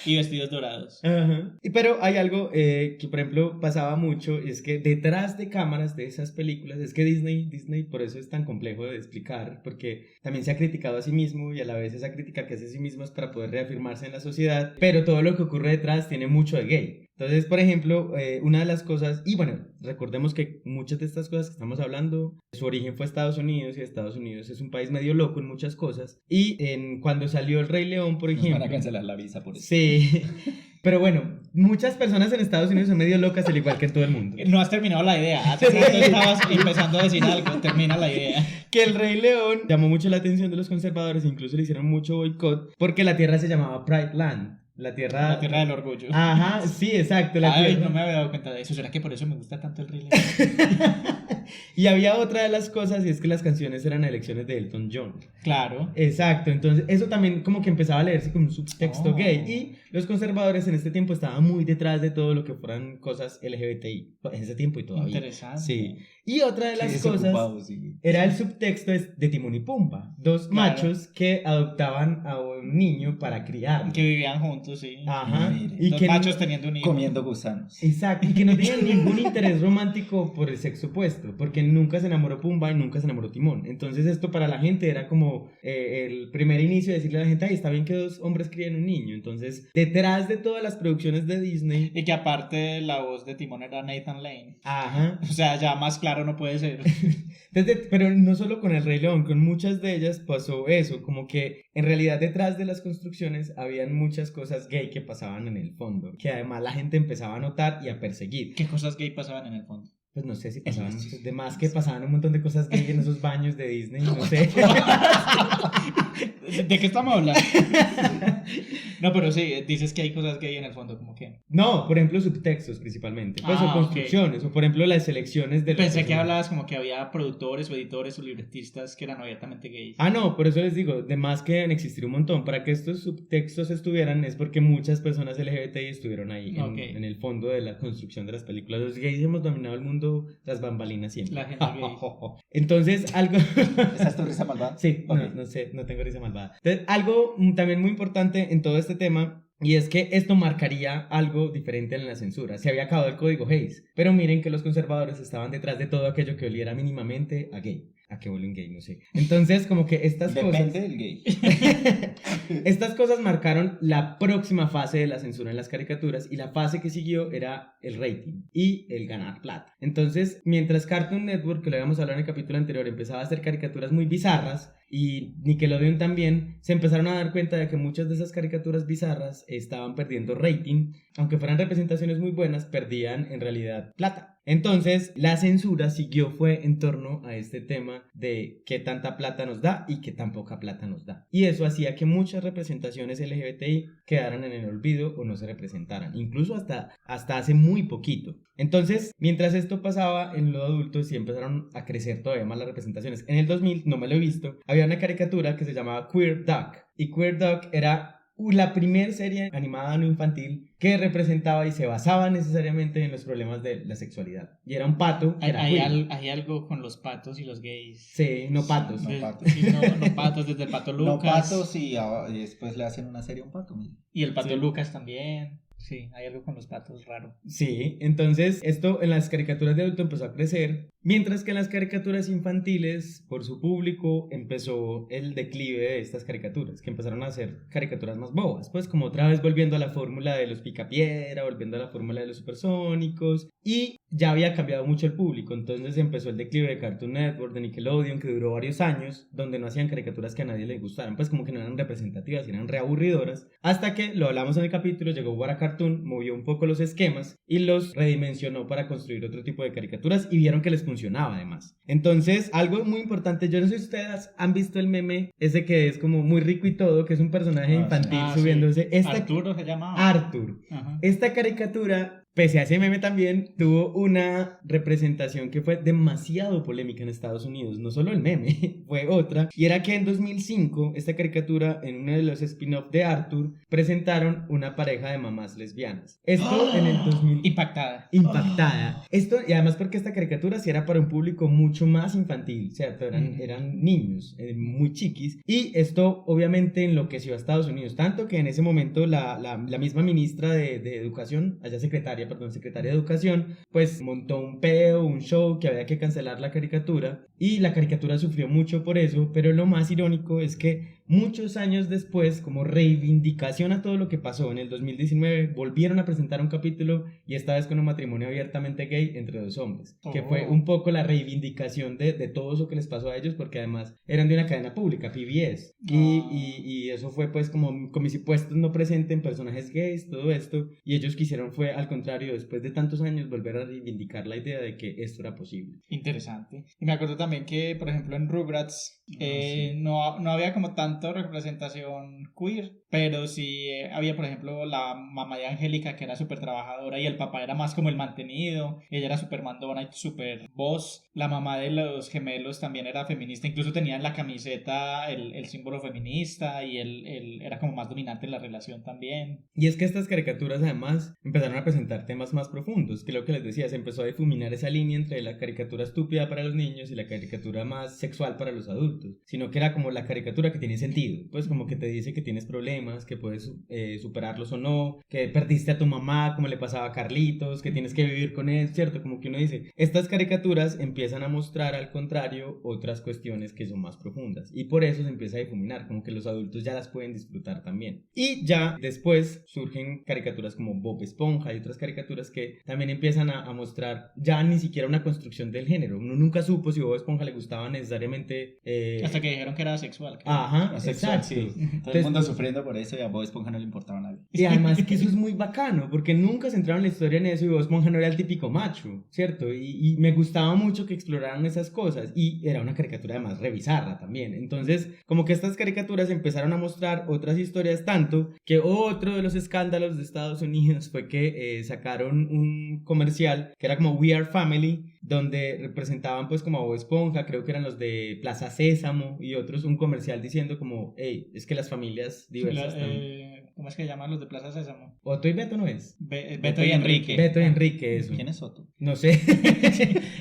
Y vestidos dorados. Ajá. Pero hay algo que, por ejemplo, pasaba mucho, y es que detrás de cámaras de esas películas, es que Disney por eso es tan complejo de explicar, porque también se ha criticado a sí mismo y a la vez esa crítica que hace a sí mismo es para poder reafirmarse en la sociedad, pero todo lo que ocurre detrás tiene mucho de gay. Entonces, por ejemplo, una de las cosas, y bueno, recordemos que muchas de estas cosas que estamos hablando, su origen fue Estados Unidos, y Estados Unidos es un país medio loco en muchas cosas, y cuando salió El Rey León, por ejemplo... Nos van a cancelar la visa por eso. Sí, pero bueno, muchas personas en Estados Unidos son medio locas, al igual que en todo el mundo. No has terminado la idea. Hace rato estabas empezando a decir algo. Termina la idea. Que El Rey León llamó mucho la atención de los conservadores, incluso le hicieron mucho boicot, porque la tierra se llamaba Pride Land. La tierra del orgullo. Ajá, sí, exacto. Ay, no me había dado cuenta de eso. ¿Será que por eso me gusta tanto El Rey León? Y había otra de las cosas, y es que las canciones eran elecciones de Elton John. Claro. Exacto, entonces eso también como que empezaba a leerse como un subtexto gay. Y los conservadores en este tiempo estaban muy detrás de todo lo que fueran cosas LGBTI. En ese tiempo y todavía. Interesante. Sí. Y otra de las cosas Sí. era el subtexto de Timón y Pumba. Dos machos que adoptaban a un niño para criarlo. Que vivían juntos. fondo, sí. Ajá. Mire, Y Los que machos teniendo un hijo. comiendo gusanos. Exacto, y que no tenían ningún interés romántico por el sexo opuesto, porque nunca se enamoró Pumba y nunca se enamoró Timón. Entonces esto para la gente era como el primer inicio de decirle a la gente, ay, está bien que dos hombres críen un niño. Entonces, detrás de todas las producciones de Disney... Y que aparte la voz de Timón era Nathan Lane. Ajá. O sea, ya más claro no puede ser. Entonces, pero no solo con El Rey León, con muchas de ellas pasó eso, como que en realidad detrás de las construcciones habían muchas cosas gay que pasaban en el fondo, que además la gente empezaba a notar y a perseguir. ¿Qué cosas gay pasaban en el fondo? Pues no sé si pasaban muchas, de más que pasaban un montón de cosas gay en esos baños de Disney, no sé. ¿De qué estamos hablando? No, pero sí, dices que hay cosas gay en el fondo, como que... No, por ejemplo, subtextos principalmente, pues, o ok. construcciones, o por ejemplo las selecciones de los Pensé que personajes. hablabas como que había productores o editores o libretistas que eran abiertamente gays. Ah, no, por eso les digo, de más que deben existir un montón. Para que estos subtextos estuvieran es porque muchas personas LGBTI estuvieron ahí Ok. en el fondo de la construcción de las películas. Los gays hemos dominado el mundo tras bambalinas siempre. La gente gay. Entonces, algo... ¿Esa es tu risa malvada? Sí, Ok. no sé, no tengo risa malvada. Entonces, algo también muy importante en todo este tema, y es que esto marcaría algo diferente en la censura. Se había acabado el código Hays, pero miren que los conservadores estaban detrás de todo aquello que oliera mínimamente a gay. A que huelen gay, no sé. Entonces, como que estas Depende cosas... del gay. Estas cosas marcaron la próxima fase de la censura en las caricaturas, y la fase que siguió era el rating y el ganar plata. Entonces, mientras Cartoon Network, que lo habíamos hablado en el capítulo anterior, empezaba a hacer caricaturas muy bizarras, y Nickelodeon también, se empezaron a dar cuenta de que muchas de esas caricaturas bizarras estaban perdiendo rating, aunque fueran representaciones muy buenas, perdían en realidad plata. Entonces, la censura fue en torno a este tema de qué tanta plata nos da y qué tan poca plata nos da. Y eso hacía que muchas representaciones LGBTI quedaran en el olvido o no se representaran, incluso hasta hace muy poquito. Entonces, mientras esto pasaba en lo adulto, sí empezaron a crecer todavía más las representaciones. En el 2000, no me lo he visto, había una caricatura que se llamaba Queer Duck, y Queer Duck era la primera serie animada no infantil que representaba y se basaba necesariamente en los problemas de la sexualidad. Y era un pato que era queer. Hay algo con los patos y los gays. Sí, no patos. No Desde- patos. sí, no patos, desde el pato Lucas. No patos y después le hacen una serie a un pato. Mire. Y el pato Sí. Lucas también. Sí, hay algo con los patos raro. Sí, entonces esto en las caricaturas de adulto empezó a crecer, mientras que en las caricaturas infantiles, por su público, empezó el declive de estas caricaturas, que empezaron a hacer caricaturas más bobas, pues como otra vez volviendo a la fórmula de los Picapiedra, volviendo a la fórmula de los supersónicos, y ya había cambiado mucho el público. Entonces empezó el declive de Cartoon Network, de Nickelodeon, que duró varios años, donde no hacían caricaturas que a nadie le gustaran, pues como que no eran representativas, eran reaburridoras, hasta que, lo hablamos en el capítulo, llegó Wara Cartoon, movió un poco los esquemas y los redimensionó para construir otro tipo de caricaturas, y vieron que les funcionaba además. Entonces, algo muy importante, yo no sé si ustedes han visto el meme ese que es como muy rico y todo, que es un personaje infantil subiéndose. Sí. Arturo se llamaba. Arthur. Ajá. Esta caricatura, pese a ese meme también, tuvo una representación que fue demasiado polémica en Estados Unidos. No solo el meme, fue otra. Y era que en 2005, esta caricatura, en uno de los spin-off de Arthur, presentaron una pareja de mamás lesbianas. Esto en el 2000... Impactada. Esto, y además porque esta caricatura sí era para un público mucho más infantil, ¿cierto? Eran niños, muy chiquis. Y esto obviamente enloqueció a Estados Unidos, tanto que en ese momento la misma ministra de Educación, allá secretaria de Educación, pues montó un peo, un show que había que cancelar la caricatura, y la caricatura sufrió mucho por eso. Pero lo más irónico es que muchos años después, como reivindicación a todo lo que pasó, en el 2019 volvieron a presentar un capítulo, y esta vez con un matrimonio abiertamente gay entre dos hombres, que fue un poco la reivindicación de todo eso que les pasó a ellos, porque además eran de una cadena pública, PBS, y eso fue pues como mis impuestos no presenten personajes gays, todo esto, y ellos quisieron fue al contrario, después de tantos años, volver a reivindicar la idea de que esto era posible. Interesante. Y me acuerdo también que, por ejemplo, en Rugrats no había como tanto representación queer, pero sí había, por ejemplo, la mamá de Angélica, que era súper trabajadora, y el papá era más como el mantenido. Ella era súper mandona y súper boss. La mamá de los gemelos también era feminista, incluso tenía en la camiseta el símbolo feminista, y él era como más dominante en la relación también. Y es que estas caricaturas además empezaron a presentar temas más profundos, que lo que les decía, se empezó a difuminar esa línea entre la caricatura estúpida para los niños y la caricatura más sexual para los adultos, sino que era como la caricatura que tiene sentido, pues como que te dice que tienes problemas, problemas, que puedes superarlos o no, que perdiste a tu mamá, como le pasaba a Carlitos, que tienes que vivir con él, ¿cierto? Como que uno dice, estas caricaturas empiezan a mostrar al contrario otras cuestiones que son más profundas y por eso se empieza a difuminar, como que los adultos ya las pueden disfrutar también. Y ya después surgen caricaturas como Bob Esponja y otras caricaturas que también empiezan a mostrar ya ni siquiera una construcción del género. Uno nunca supo si Bob Esponja le gustaba necesariamente... Hasta que dijeron que era asexual. creo. Ajá, Asexual, exacto. sí. Todo el Entonces, mundo sufriendo por eso y a Bob Esponja no le importaba a nadie. y además que eso es muy bacano, porque nunca centraron la historia en eso y Bob Esponja no era el típico macho, ¿cierto? Y me gustaba mucho que exploraran esas cosas y era una caricatura además revisarla también. Entonces, como que estas caricaturas empezaron a mostrar otras historias tanto que otro de los escándalos de Estados Unidos fue que sacaron un comercial que era como We Are Family, donde representaban pues como a Bob Esponja, creo que eran los de Plaza Sésamo y otros, un comercial diciendo como, hey, es que las familias diversas ¿Cómo es que llaman los de Plaza Sésamo? Otto y Beto no es. Beto y Enrique. Beto y Enrique, eso. ¿Quién es Otto? No sé.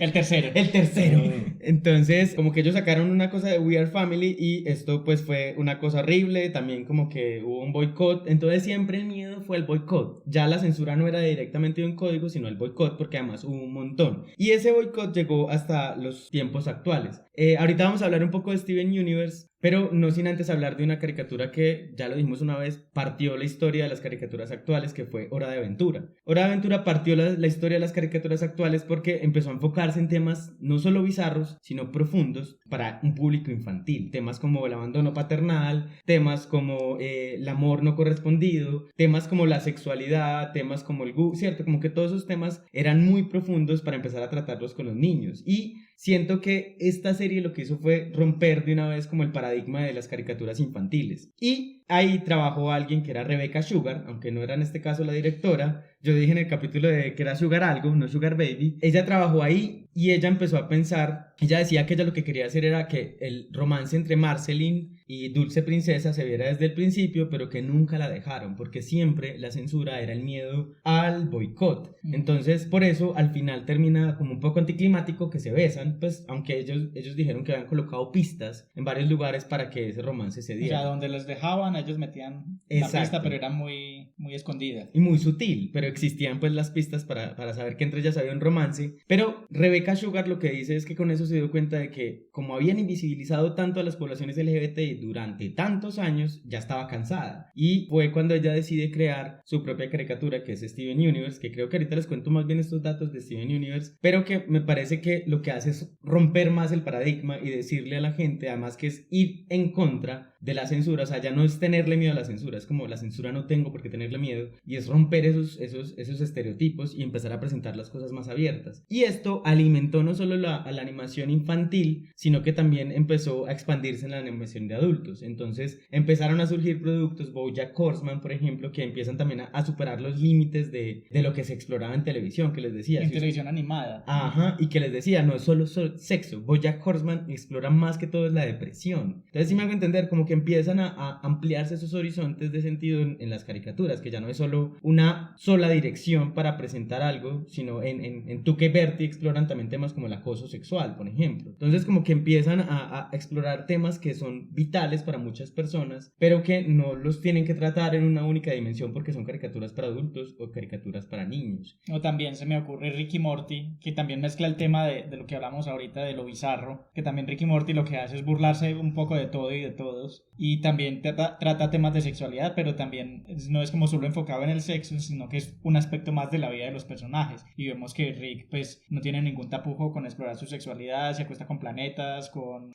El tercero. El tercero. Entonces, como que ellos sacaron una cosa de We Are Family y esto pues fue una cosa horrible, también como que hubo un boicot, entonces siempre el miedo fue el boicot. Ya la censura no era directamente de un código, sino el boicot, porque además hubo un montón. Y ese boicot llegó hasta los tiempos actuales. Ahorita vamos a hablar un poco de Steven Universe, pero no sin antes hablar de una caricatura que, ya lo dijimos una vez, partió la historia de las caricaturas actuales, que fue Hora de Aventura. Hora de Aventura partió la historia de las caricaturas actuales porque empezó a enfocarse en temas no solo bizarros, sino profundos para un público infantil. Temas como el abandono paternal, temas como el amor no correspondido, temas como la sexualidad, temas como el ¿cierto? Como que todos esos temas eran muy profundos para empezar a tratarlos con los niños. Y siento que esta serie lo que hizo fue romper de una vez como el paradigma de las caricaturas infantiles. Y ahí trabajó alguien que era Rebecca Sugar, aunque no era en este caso la directora. Yo dije en el capítulo de que era Sugar algo, no Sugar Baby. Ella trabajó ahí y ella empezó a pensar, ella decía que ella lo que quería hacer era que el romance entre Marceline y Dulce Princesa se viera desde el principio, pero que nunca la dejaron, porque siempre la censura era el miedo al boicot. Entonces, por eso al final termina como un poco anticlimático que se besan, pues aunque ellos dijeron que habían colocado pistas en varios lugares para que ese romance se O diera. sea, donde los dejaban, ellos metían la Exacto. pista, pero era muy, muy escondida. Y muy sutil, pero existían pues las pistas para saber que entre ellas había un romance. Pero Rebecca Sugar lo que dice es que con eso se dio cuenta de que como habían invisibilizado tanto a las poblaciones LGBTI durante tantos años, ya estaba cansada. Y fue cuando ella decide crear su propia caricatura, que es Steven Universe, que creo que ahorita les cuento más bien estos datos de Steven Universe, pero que me parece que lo que hace es romper más el paradigma y decirle a la gente, además, que es ir en contra de la censura. O sea, ya no es tenerle miedo a la censura, es como la censura no tengo por qué tenerle miedo, y es romper esos estereotipos y empezar a presentar las cosas más abiertas. Y esto alimentó no solo a la animación infantil, sino que también empezó a expandirse en la animación de adultos. Entonces empezaron a surgir productos, BoJack Horseman, por ejemplo, que empiezan también a superar los límites de lo que se exploraba en televisión, que les decía. En televisión animada. Ajá, y que les decía, no es solo sexo. BoJack Horseman explora más que todo es la depresión. Entonces, si me hago entender, como que empiezan a ampliarse esos horizontes de sentido en las caricaturas, que ya no es solo una sola dirección para presentar algo, sino en Tú que Bertie exploran también temas como el acoso sexual, por ejemplo. Entonces, como que empiezan a explorar temas que son vitales para muchas personas, pero que no los tienen que tratar en una única dimensión porque son caricaturas para adultos o caricaturas para niños. O también se me ocurre Ricky Morty, que también mezcla el tema de lo que hablamos ahorita, de lo bizarro, que también Ricky Morty lo que hace es burlarse un poco de todo y de todos, y también trata temas de sexualidad, pero también no es como solo enfocado en el sexo, sino que es un aspecto más de la vida de los personajes, y vemos que Rick pues no tiene ningún tapujo con explorar su sexualidad, se acuesta con planetas, con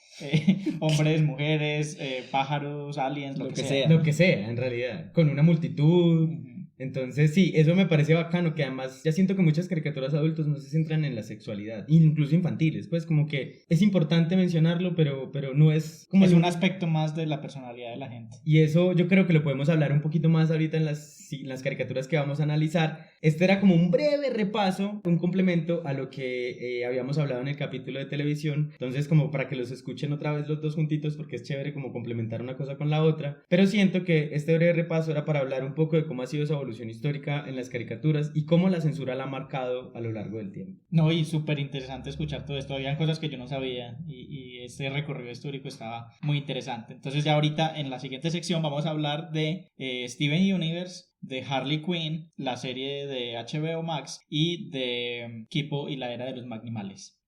hombres, mujeres, pájaros, aliens, lo que sea. Lo que sea, en realidad, con una multitud. Entonces sí, eso me parece bacano, que además ya siento que muchas caricaturas adultos no se centran en la sexualidad, incluso infantiles, pues como que es importante mencionarlo, pero no es como... Es un aspecto más de la personalidad de la gente. Y eso yo creo que lo podemos hablar un poquito más ahorita en las caricaturas que vamos a analizar. este era como un breve repaso, un complemento a lo que habíamos hablado en el capítulo de televisión. Entonces, como para que los escuchen otra vez los dos juntitos, porque es chévere como complementar una cosa con la otra. Pero siento que este breve repaso era para hablar un poco de cómo ha sido esa evolución histórica en las caricaturas y cómo la censura la ha marcado a lo largo del tiempo. No, y súper interesante escuchar todo esto. Habían cosas que yo no sabía y este recorrido histórico estaba muy interesante. Entonces ya ahorita en la siguiente sección vamos a hablar de Steven Universe, de Harley Quinn, la serie de HBO Max y de Kipo y la era de los Magnimales.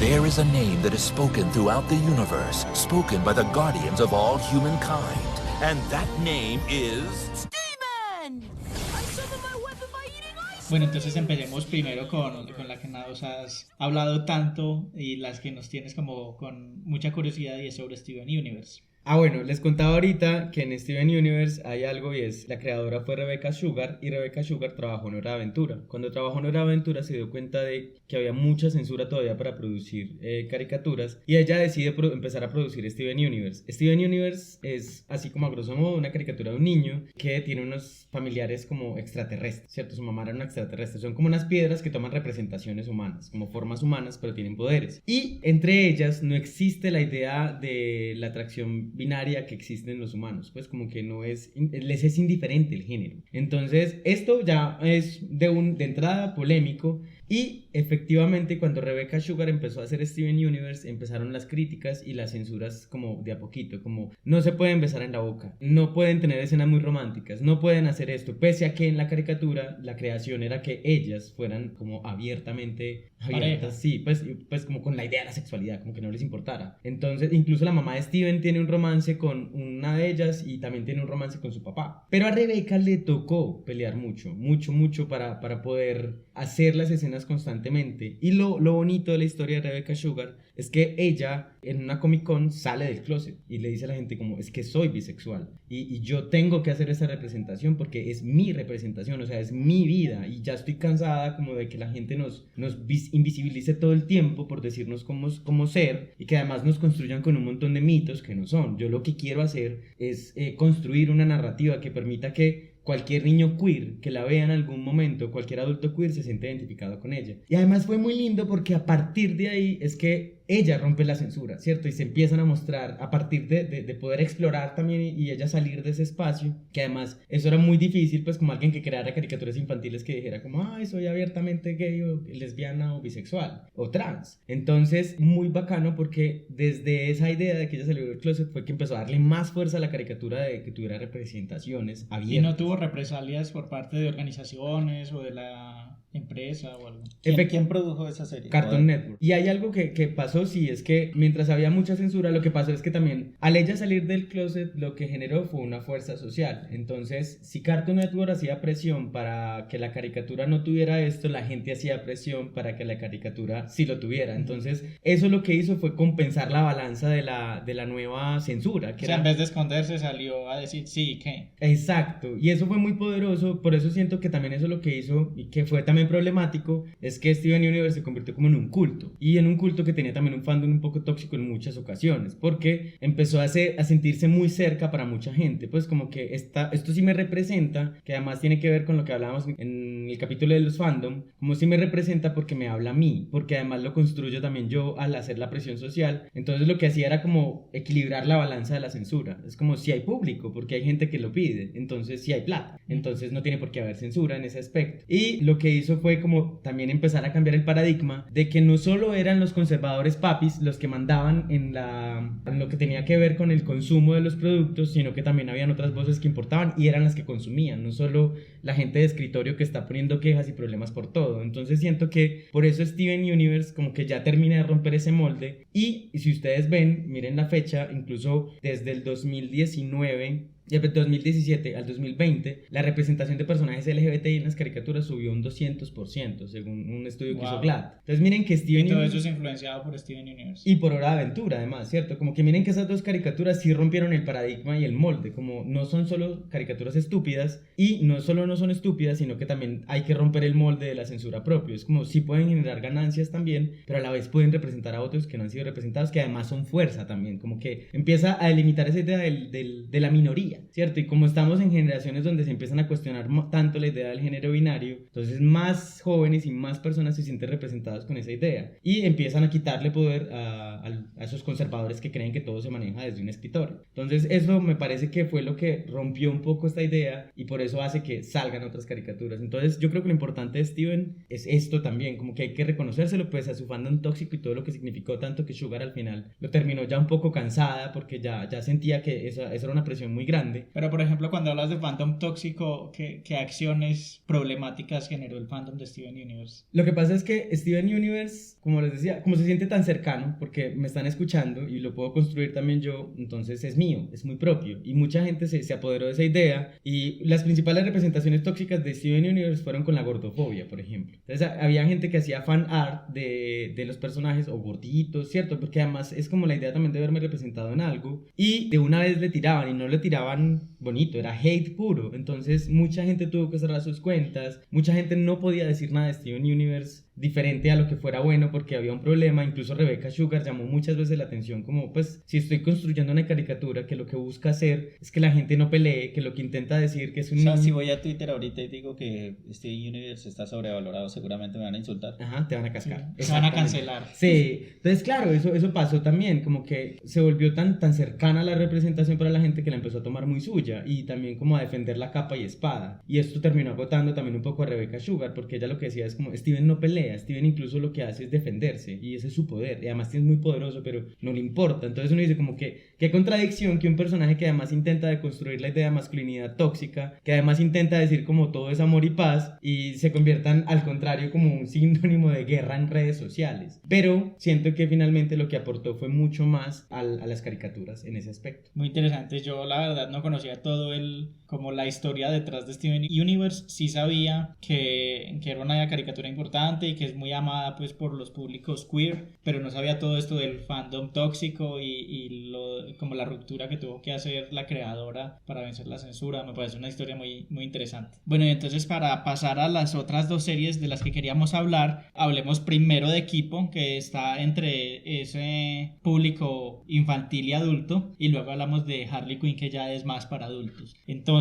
There is a name that is spoken throughout the universe, spoken by the guardians of all humankind. And that name is... ¡Steven! I summoned my weapon by eating ice. Bueno, entonces empecemos primero con la que nos has hablado tanto y las que nos tienes como con mucha curiosidad, y es sobre Steven Universe. Bueno, les contaba ahorita que en Steven Universe hay algo, y es la creadora fue Rebecca Sugar, y Rebecca Sugar trabajó en Hora de Aventura. Cuando trabajó en Hora de Aventura se dio cuenta de que había mucha censura todavía para producir caricaturas, y ella decide empezar a producir Steven Universe. Steven Universe es, así como a grosso modo, una caricatura de un niño que tiene unos familiares como extraterrestres, ¿cierto? Su mamá era una extraterrestre, son como unas piedras que toman representaciones humanas, como formas humanas, pero tienen poderes. Y entre ellas no existe la idea de la atracción binaria que existe en los humanos, pues como que no es, les es indiferente el género. Entonces esto ya es de entrada polémico. Y efectivamente cuando Rebecca Sugar empezó a hacer Steven Universe empezaron las críticas y las censuras como de a poquito, como no se pueden besar en la boca, no pueden tener escenas muy románticas, no pueden hacer esto, pese a que en la caricatura la creación era que ellas fueran como abiertas, sí, pues como con la idea de la sexualidad, como que no les importara. Entonces incluso la mamá de Steven tiene un romance con una de ellas y también tiene un romance con su papá. Pero a Rebecca le tocó pelear mucho para poder hacer las escenas constantemente. Y lo bonito de la historia de Rebecca Sugar es que ella en una Comic Con sale del closet y le dice a la gente como, es que soy bisexual y yo tengo que hacer esa representación porque es mi representación, o sea, es mi vida, y ya estoy cansada como de que la gente nos invisibilice todo el tiempo por decirnos cómo ser, y que además nos construyan con un montón de mitos que no son. Yo lo que quiero hacer es construir una narrativa que permita que cualquier niño queer que la vea en algún momento, cualquier adulto queer se siente identificado con ella. Y además fue muy lindo porque a partir de ahí es que ella rompe la censura, ¿cierto? Y se empiezan a mostrar a partir de poder explorar también y ella salir de ese espacio, que además eso era muy difícil, pues como alguien que creara caricaturas infantiles que dijera como, ay, soy abiertamente gay o lesbiana o bisexual o trans. Entonces, muy bacano porque desde esa idea de que ella salió del closet fue que empezó a darle más fuerza a la caricatura de que tuviera representaciones abiertas. ¿Y no tuvo represalias por parte de organizaciones o de la empresa o algo? ¿Quién produjo esa serie? Cartoon Network. Y hay algo que pasó, sí, es que mientras había mucha censura, lo que pasó es que también al ella salir del closet lo que generó fue una fuerza social. Entonces, si Cartoon Network hacía presión para que la caricatura no tuviera esto, la gente hacía presión para que la caricatura sí lo tuviera. Entonces, eso lo que hizo fue compensar la balanza de la nueva censura. En vez de esconderse salió a decir sí, ¿qué? Exacto, y eso fue muy poderoso. Por eso siento que también eso lo que hizo, y que fue también problemático, es que Steven Universe se convirtió como en un culto, y en un culto que tenía también un fandom un poco tóxico en muchas ocasiones, porque empezó a sentirse muy cerca para mucha gente, pues como que esto sí me representa, que además tiene que ver con lo que hablábamos en el capítulo de los fandom, como sí me representa porque me habla a mí, porque además lo construyo también yo al hacer la presión social. Entonces lo que hacía era como equilibrar la balanza de la censura. Es como si hay público, porque hay gente que lo pide, entonces si hay plata, entonces no tiene por qué haber censura en ese aspecto. Y lo que hizo fue como también empezar a cambiar el paradigma de que no solo eran los conservadores papis los que mandaban en lo que tenía que ver con el consumo de los productos, sino que también habían otras voces que importaban y eran las que consumían, no solo la gente de escritorio que está poniendo quejas y problemas por todo. Entonces siento que por eso Steven Universe como que ya termina de romper ese molde, y si ustedes ven, miren la fecha, incluso desde el 2019 y del 2017 al 2020, la representación de personajes LGBTI en las caricaturas subió un 200%, según un estudio que hizo GLAAD. Entonces miren que Steven Y todo Universe... eso es influenciado por Steven Universe. Y por Hora de Aventura, además, ¿cierto? Como que miren que esas dos caricaturas sí rompieron el paradigma y el molde, como no son solo caricaturas estúpidas, y no solo no son estúpidas, sino que también hay que romper el molde de la censura propio. Es como sí pueden generar ganancias también, pero a la vez pueden representar a otros que no han sido representados, que además son fuerza también, como que empieza a delimitar esa idea de la minoría. todavía, ¿cierto? Y como estamos en generaciones donde se empiezan a cuestionar tanto la idea del género binario, entonces más jóvenes y más personas se sienten representadas con esa idea y empiezan a quitarle poder a esos conservadores que creen que todo se maneja desde un escritorio. Entonces eso me parece que fue lo que rompió un poco esta idea y por eso hace que salgan otras caricaturas. Entonces yo creo que lo importante de Steven es esto también, como que hay que reconocérselo pues a su fandom tóxico y todo lo que significó, tanto que Sugar al final lo terminó ya un poco cansada porque ya sentía que esa era una presión muy grande. Pero por ejemplo, cuando hablas de fandom tóxico, ¿qué acciones problemáticas generó el fandom de Steven Universe? Lo que pasa es que Steven Universe, como les decía, como se siente tan cercano, porque me están escuchando y lo puedo construir también yo, entonces es mío, es muy propio. Y mucha gente se apoderó de esa idea y las principales representaciones tóxicas de Steven Universe fueron con la gordofobia, por ejemplo. Entonces había gente que hacía fan art de los personajes o gorditos, ¿cierto? Porque además es como la idea también de verme representado en algo y de una vez le tiraban y no le tiraban bonito, era hate puro. Entonces mucha gente tuvo que cerrar sus cuentas, mucha gente no podía decir nada de Steven Universe diferente a lo que fuera bueno porque había un problema. Incluso Rebecca Sugar llamó muchas veces la atención como, pues, si estoy construyendo una caricatura que lo que busca hacer es que la gente no pelee, que lo que intenta decir que es un... O sea, si voy a Twitter ahorita y digo que Steven Universe está sobrevalorado, seguramente me van a insultar. Ajá, te van a cascar. Se van a cancelar. Sí, entonces claro, eso pasó también, como que se volvió tan cercana a la representación para la gente que la empezó a tomar muy suya y también como a defender la capa y espada. Y esto terminó agotando también un poco a Rebecca Sugar porque ella lo que decía es como, Steven no pelea, Steven incluso lo que hace es defenderse y ese es su poder y además es muy poderoso pero no le importa. Entonces uno dice como que qué contradicción que un personaje que además intenta deconstruir la idea de masculinidad tóxica, que además intenta decir como todo es amor y paz y se conviertan al contrario como un sinónimo de guerra en redes sociales. Pero siento que finalmente lo que aportó fue mucho más a las caricaturas en ese aspecto. Muy interesante. Yo la verdad no conocía como la historia detrás de Steven Universe. Sí sabía que era una caricatura importante y que es muy amada pues por los públicos queer, pero no sabía todo esto del fandom tóxico como la ruptura que tuvo que hacer la creadora para vencer la censura. Me parece una historia muy, muy interesante. Bueno, y entonces para pasar a las otras dos series de las que queríamos hablar, hablemos primero de Equipo, que está entre ese público infantil y adulto, y luego hablamos de Harley Quinn, que ya es más para adultos. Entonces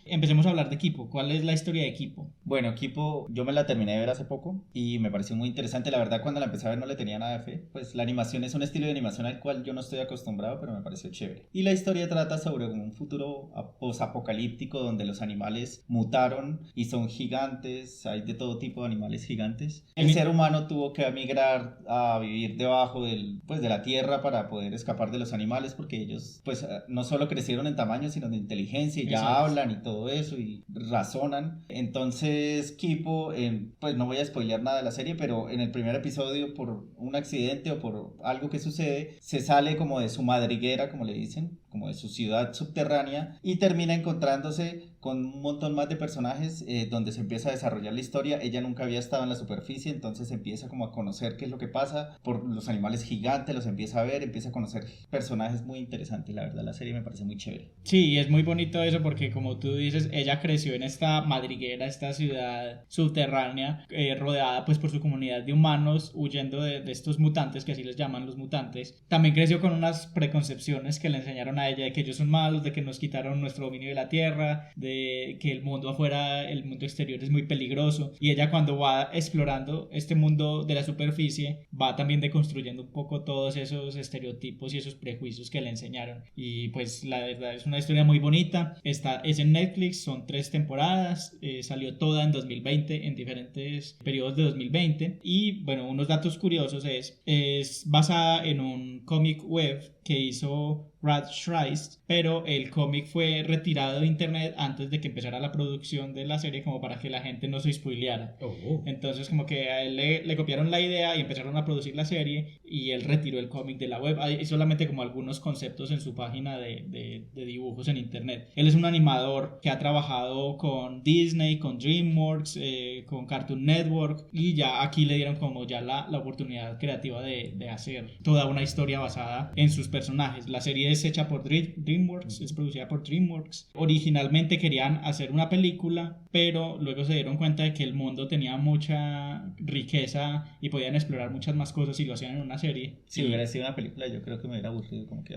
empecemos a hablar de Equipo. ¿Cuál es la historia de Equipo? Bueno, Equipo yo me la terminé de ver hace poco y me pareció muy interesante. La verdad, cuando la empecé a ver no le tenía nada de fe. Pues la animación es un estilo de animación al cual yo no estoy acostumbrado, pero me pareció chévere. Y la historia trata sobre un futuro posapocalíptico donde los animales mutaron y son gigantes. Hay de todo tipo de animales gigantes. El ser humano tuvo que emigrar a vivir debajo de la tierra para poder escapar de los animales, porque ellos pues no solo crecieron en tamaño, sino en inteligencia y ya Exacto. hablan y todo eso y razonan. Entonces Kipo, pues no voy a spoilear nada de la serie, pero en el primer episodio, por un accidente o por algo que sucede, se sale como de su madriguera, como le dicen, como de su ciudad subterránea, y termina encontrándose con un montón más de personajes donde se empieza a desarrollar la historia. Ella nunca había estado en la superficie, entonces empieza como a conocer qué es lo que pasa por los animales gigantes, los empieza a ver, empieza a conocer personajes muy interesantes. La verdad, la serie me parece muy chévere. Sí, es muy bonito eso porque, como tú dices, ella creció en esta madriguera, esta ciudad subterránea, rodeada pues por su comunidad de humanos, huyendo de estos mutantes, que así les llaman, los mutantes. También creció con unas preconcepciones que le enseñaron a ella de que ellos son malos, de que nos quitaron nuestro dominio de la tierra, de que el mundo afuera, el mundo exterior es muy peligroso, y ella, cuando va explorando este mundo de la superficie, va también deconstruyendo un poco todos esos estereotipos y esos prejuicios que le enseñaron. Y pues la verdad es una historia muy bonita. Es en Netflix, son 3 temporadas, salió toda en 2020, en diferentes periodos de 2020. Y bueno, unos datos curiosos es basada en un cómic web que hizo Brad Schreiss, pero el cómic fue retirado de internet antes de que empezara la producción de la serie, como para que la gente no se spoileara. Entonces como que a él le copiaron la idea y empezaron a producir la serie, y él retiró el cómic de la web. Hay solamente como algunos conceptos en su página de dibujos en internet. Él es un animador que ha trabajado con Disney, con DreamWorks, con Cartoon Network, y ya aquí le dieron como ya la oportunidad creativa de hacer toda una historia basada en sus personajes. La serie es hecha por por DreamWorks, es producida por DreamWorks. Originalmente querían hacer una película, pero luego se dieron cuenta de que el mundo tenía mucha riqueza y podían explorar muchas más cosas y lo hacían en una serie. Si hubiera sido una película, yo creo que me hubiera aburrido, como que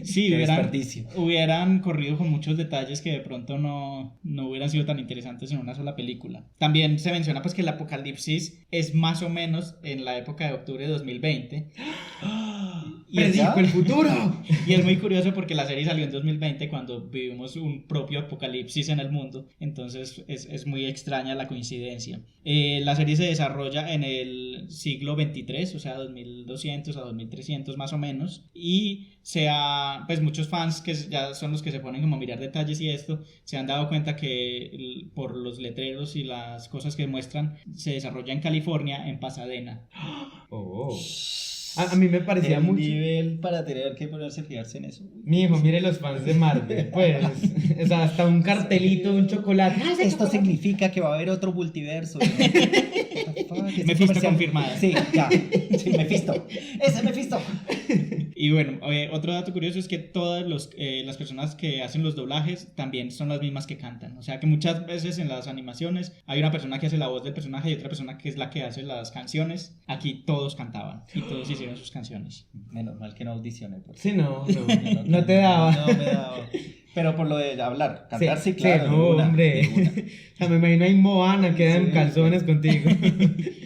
sí, qué hubieran desperdicio. corrido con muchos detalles que de pronto no hubieran sido tan interesantes en una sola película. También se menciona pues que el apocalipsis es más o menos en la época de octubre de 2020. Y ¡Predijo el futuro! Y es muy curioso porque la serie salió en 2020 cuando vivimos un propio apocalipsis en el mundo, entonces es muy extraña la coincidencia. La serie se desarrolla en el siglo 23, o sea 2200 a 2300 más o menos, y pues muchos fans que ya son los que se ponen como a mirar detalles y esto, se han dado cuenta que por los letreros y las cosas que muestran se desarrolla en California, en Pasadena. Oh. A mí me parecía el mucho. nivel para tener que ponerse a fijarse en eso. Mi hijo, mire los fans de Marvel, pues. O sea, hasta un cartelito, un chocolate. Esto significa que va a haber otro multiverso. Mephisto confirmada. Sí, ya. Sí, Mephisto. Ese Mephisto. Y bueno, otro dato curioso es que todas las personas que hacen los doblajes también son las mismas que cantan. O sea que muchas veces en las animaciones hay una persona que hace la voz del personaje y otra persona que es la que hace las canciones. Aquí todos cantaban y todos hicieron sus canciones. Menos mal que no audicioné. Sí, no te daba. No me daba. Pero por lo de hablar, cantar sí, claro. Sí, no, hombre. O sea, me imagino ahí Moana, queda en calzones contigo.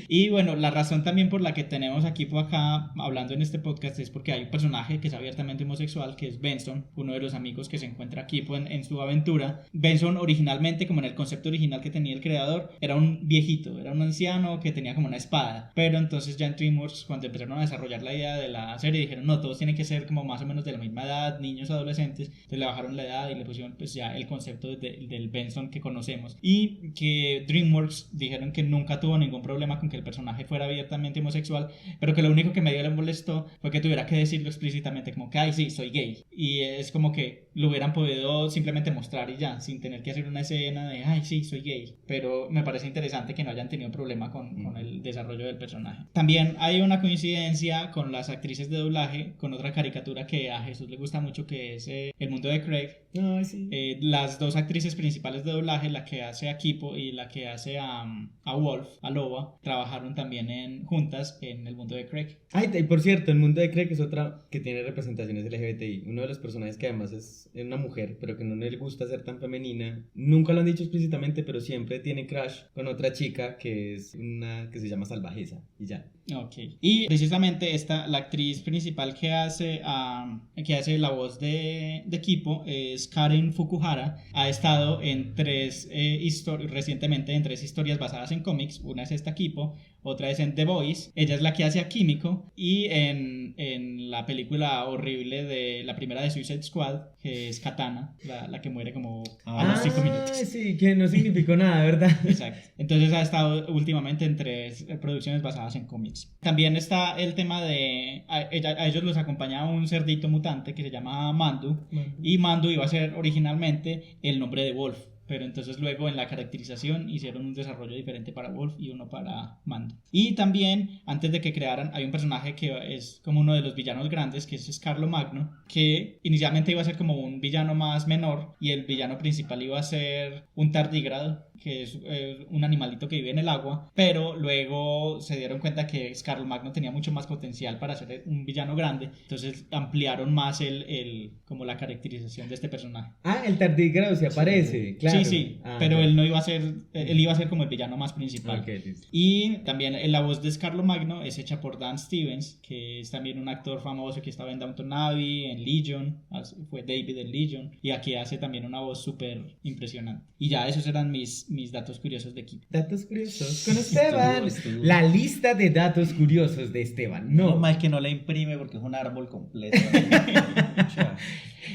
Y bueno, la razón también por la que tenemos a Kipo acá hablando en este podcast es porque hay un personaje que es abiertamente homosexual, que es Benson, uno de los amigos que se encuentra a Kipo en su aventura. Benson originalmente, como en el concepto original que tenía el creador, era un viejito, era un anciano que tenía como una espada. Pero entonces ya en DreamWorks, cuando empezaron a desarrollar la idea de la serie, dijeron, no, todos tienen que ser como más o menos de la misma edad, niños, adolescentes. Entonces le bajaron la edad y le pusieron pues ya el concepto del Benson que conocemos. Y que DreamWorks dijeron que nunca tuvo ningún problema con que el personaje fuera abiertamente homosexual, pero que lo único que medio le molestó fue que tuviera que decirlo explícitamente, como que, ay, sí, soy gay. Y es como que lo hubieran podido simplemente mostrar y ya, sin tener que hacer una escena de, ay, sí, soy gay. Pero me parece interesante que no hayan tenido problema con el desarrollo del personaje. También hay una coincidencia con las actrices de doblaje, con otra caricatura que a Jesús le gusta mucho, que es El Mundo de Craig. Ay, sí. Las dos actrices principales de doblaje, la que hace a Kipo y la que hace a Wolf, a Loba, trabajaron también juntas en El Mundo de Craig. Ay, y por cierto, El Mundo de Craig es otra que tiene representaciones LGBTI. Uno de los personajes que además es una mujer, pero que no le gusta ser tan femenina. Nunca lo han dicho explícitamente, pero siempre tiene crush con otra chica que es una que se llama Salvajeza. Y ya. Ok. Y precisamente la actriz principal que hace la voz de Kipo es Karen Fukuhara. Ha estado en recientemente en 3 historias basadas en cómics. Una es esta Kipo, otra es en The Voice. Ella es la que hace a Kimiko. Y en la película horrible de la primera de Suicide Squad, que es Katana, la que muere como a los 5 minutos. Sí, que no significó nada, ¿verdad? Exacto. Entonces ha estado últimamente en 3 producciones basadas en cómics. También está el tema de a ellos los acompañaba un cerdito mutante que se llama Mandu. Y Mandu iba a ser originalmente el nombre de Wolf, pero entonces luego en la caracterización hicieron un desarrollo diferente para Wolf y uno para Mandu. Y también antes de que crearan hay un personaje que es como uno de los villanos grandes, que es Scarlo Magno, que inicialmente iba a ser como un villano más menor y el villano principal iba a ser un tardígrado, que es un animalito que vive en el agua, pero luego se dieron cuenta que Scarlo Magno tenía mucho más potencial para ser un villano grande, entonces ampliaron más como la caracterización de este personaje. El tardígrado se aparece, claro. Sí, pero él no iba a ser, él iba a ser como el villano más principal. Okay. Y también la voz de Scarlo Magno es hecha por Dan Stevens, que es también un actor famoso que estaba en Downton Abbey, en Legion, fue David en Legion, y aquí hace también una voz súper impresionante. Y ya esos eran mis datos curiosos de Kipo. Datos curiosos con Esteban. La lista de datos curiosos de Esteban. No, mal que no la imprime porque es un árbol completo.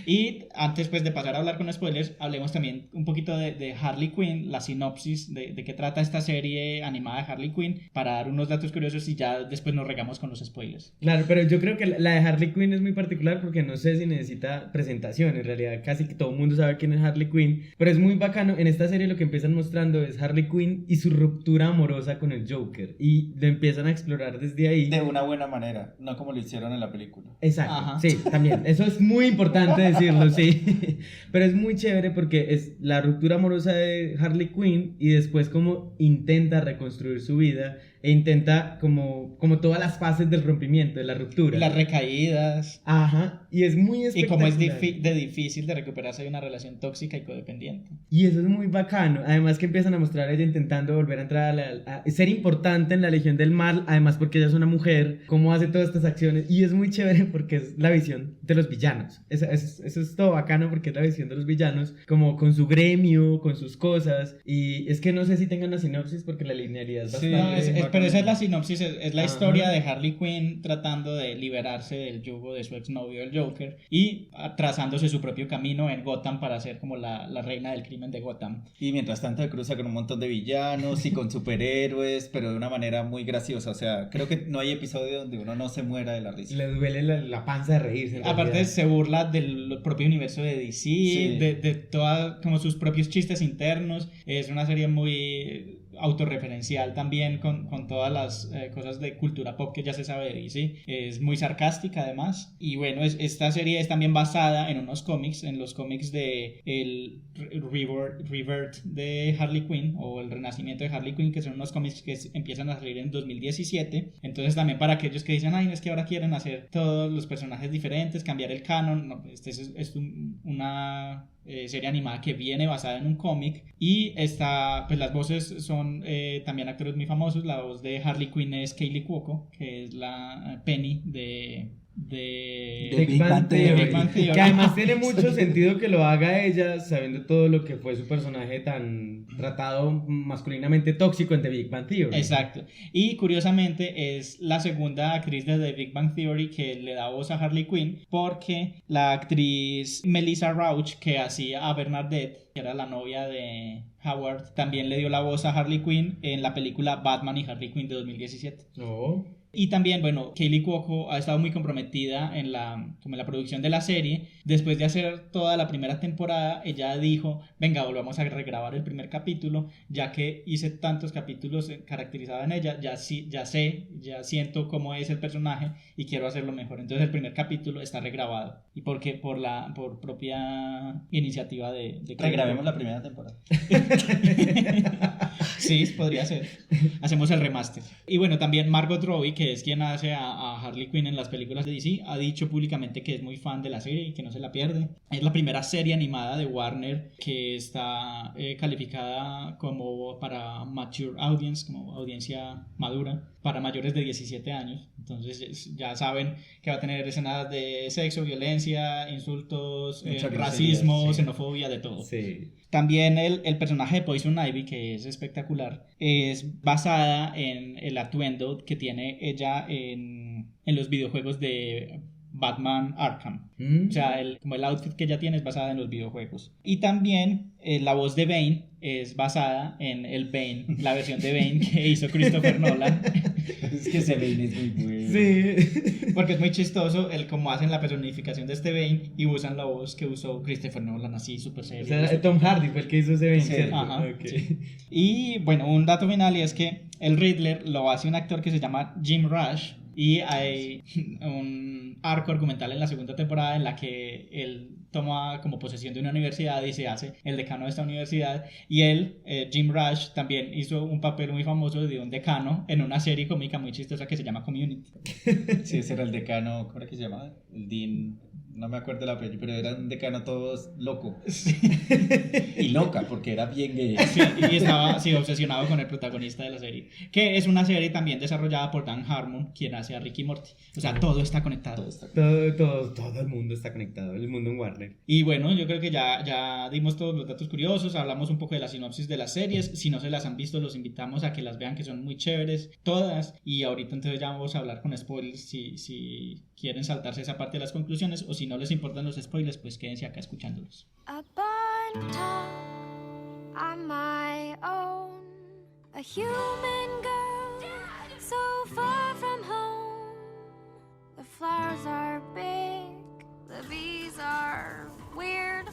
Y antes pues de pasar a hablar con spoilers, hablemos también un poquito poquito de Harley Quinn, la sinopsis de qué trata esta serie animada de Harley Quinn, para dar unos datos curiosos y ya después nos regamos con los spoilers. Claro, pero yo creo que la de Harley Quinn es muy particular porque no sé si necesita presentación. En realidad casi que todo el mundo sabe quién es Harley Quinn, pero es muy bacano. En esta serie lo que empiezan mostrando es Harley Quinn y su ruptura amorosa con el Joker, y lo empiezan a explorar desde ahí. De una buena manera, no como lo hicieron en la película. Exacto, Ajá. sí, también, eso es muy importante decirlo, sí, pero es muy chévere porque es la ruptura amorosa de Harley Quinn y después como intenta reconstruir su vida e intenta como todas las fases del rompimiento, de la ruptura. Las recaídas. Ajá, y es muy Y espectacular. cómo es difícil de recuperarse de una relación tóxica y codependiente. Y eso es muy bacano. Además que empiezan a mostrar a ella intentando volver a entrar a ser importante en la Legión del Mal. Además porque ella es una mujer, cómo hace todas estas acciones. Y es muy chévere porque es la visión de los villanos. Eso es todo bacano porque es la visión de los villanos, como con su gremio, con sus cosas. Y es que no sé si tengan una sinopsis porque la linealidad es Sí, bastante... Pero esa es la sinopsis, es la Ajá. historia de Harley Quinn tratando de liberarse del yugo de su exnovio el Joker y trazándose su propio camino en Gotham para ser como la reina del crimen de Gotham. Y mientras tanto se cruza con un montón de villanos y con superhéroes, pero de una manera muy graciosa. O sea, creo que no hay episodio donde uno no se muera de la risa. Le duele la panza de reírse. en Aparte realidad. se burla del propio universo de DC, Sí. de toda, como sus propios chistes internos. Es una serie muy autorreferencial también con todas las cosas de cultura pop que ya se sabe de DC. Es muy sarcástica además. Y bueno, esta serie es también basada en unos cómics, en los cómics de el Rebirth de Harley Quinn o el renacimiento de Harley Quinn, que son unos cómics que empiezan a salir en 2017. Entonces también para aquellos que dicen, ay, es que ahora quieren hacer todos los personajes diferentes, cambiar el canon, no, este es una serie animada que viene basada en un cómic y pues las voces son también actores muy famosos. La voz de Harley Quinn es Kaylee Cuoco, que es la Penny de Big Bang Theory. Big Bang Theory. Que además tiene mucho sentido que lo haga ella sabiendo todo lo que fue su personaje tan tratado masculinamente tóxico en The Big Bang Theory. Exacto. Y curiosamente es la segunda actriz de The Big Bang Theory que le da voz a Harley Quinn, porque la actriz Melissa Rauch, que hacía a Bernadette, que era la novia de Howard, también le dio la voz a Harley Quinn en la película Batman y Harley Quinn de 2017. No. Y también, bueno, Kaylee Cuoco ha estado muy comprometida como en la producción de la serie. Después de hacer toda la primera temporada, ella dijo, venga, volvamos a regrabar el primer capítulo, ya que hice tantos capítulos caracterizados en ella, ya siento cómo es el personaje y quiero hacerlo mejor. Entonces el primer capítulo está regrabado. Y porque por propia iniciativa de Regrabemos la primera temporada. Sí, podría ser. Hacemos el remaster. Y bueno, también Margot Robbie, que es quien hace a Harley Quinn en las películas de DC, ha dicho públicamente que es muy fan de la serie y que no se la pierde. Es la primera serie animada de Warner que está calificada como para mature audience, como audiencia madura, para mayores de 17 años. Entonces ya saben que va a tener escenas de sexo, violencia, insultos, racismo, sí. Xenofobia, de todo. Sí. También el personaje de Poison Ivy, que es espectacular, es basada en el atuendo que tiene ella en los videojuegos de Batman Arkham. O sea, como el outfit que ella tiene es basada en los videojuegos. Y también la voz de Bane es basada en el Bane, la versión de Bane que hizo Christopher Nolan. Es que ese Bane es muy bueno. Sí. Porque es muy chistoso el cómo hacen la personificación de este Bane y usan la voz que usó Christopher Nolan, así súper serio. O sea, Tom Hardy fue el que hizo ese Bane, Sí, ¿cierto? ajá, Ok. sí. Y bueno, un dato final y es que el Riddler lo hace un actor que se llama Jim Rush. Y hay un arco argumental en la segunda temporada en la que él toma como posesión de una universidad y se hace el decano de esta universidad. Y él, Jim Rush, también hizo un papel muy famoso de un decano en una serie cómica muy chistosa que se llama Community. Sí, ese era el decano, ¿cómo era que se llamaba? El Dean, no me acuerdo el apellido, pero era un decano todo loco. Y loca, porque era bien gay. Sí, y estaba obsesionado con el protagonista de la serie, que es una serie también desarrollada por Dan Harmon, quien hace a Rick y Morty. O sea, todo está conectado. Todo el mundo está conectado, el mundo en Warner. Y bueno, yo creo que ya dimos todos los datos curiosos, hablamos un poco de la sinopsis de las series. Si no se las han visto, los invitamos a que las vean, que son muy chéveres todas. Y ahorita entonces ya vamos a hablar con spoilers si quieren saltarse esa parte de las conclusiones, o si no les importan los spoilers, pues quédense acá escuchándolos. Up on top on my own, a human girl, so far from home. The flowers are big, the bees are weird.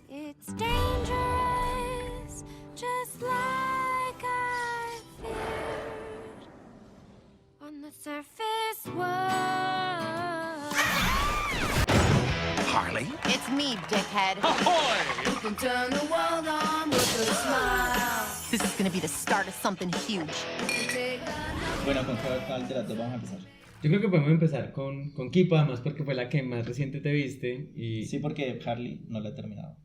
It's dangerous, just like I feared. On the surface, what? Harley? It's me, dickhead. Ahoy! You can turn the world on with a smile. This is gonna be the start of something huge. Bueno, ¿con cuál de las dos vamos a empezar? Yo creo que podemos empezar con Kipo, además porque fue la que más reciente te viste y... Sí, porque Harley no la he terminado.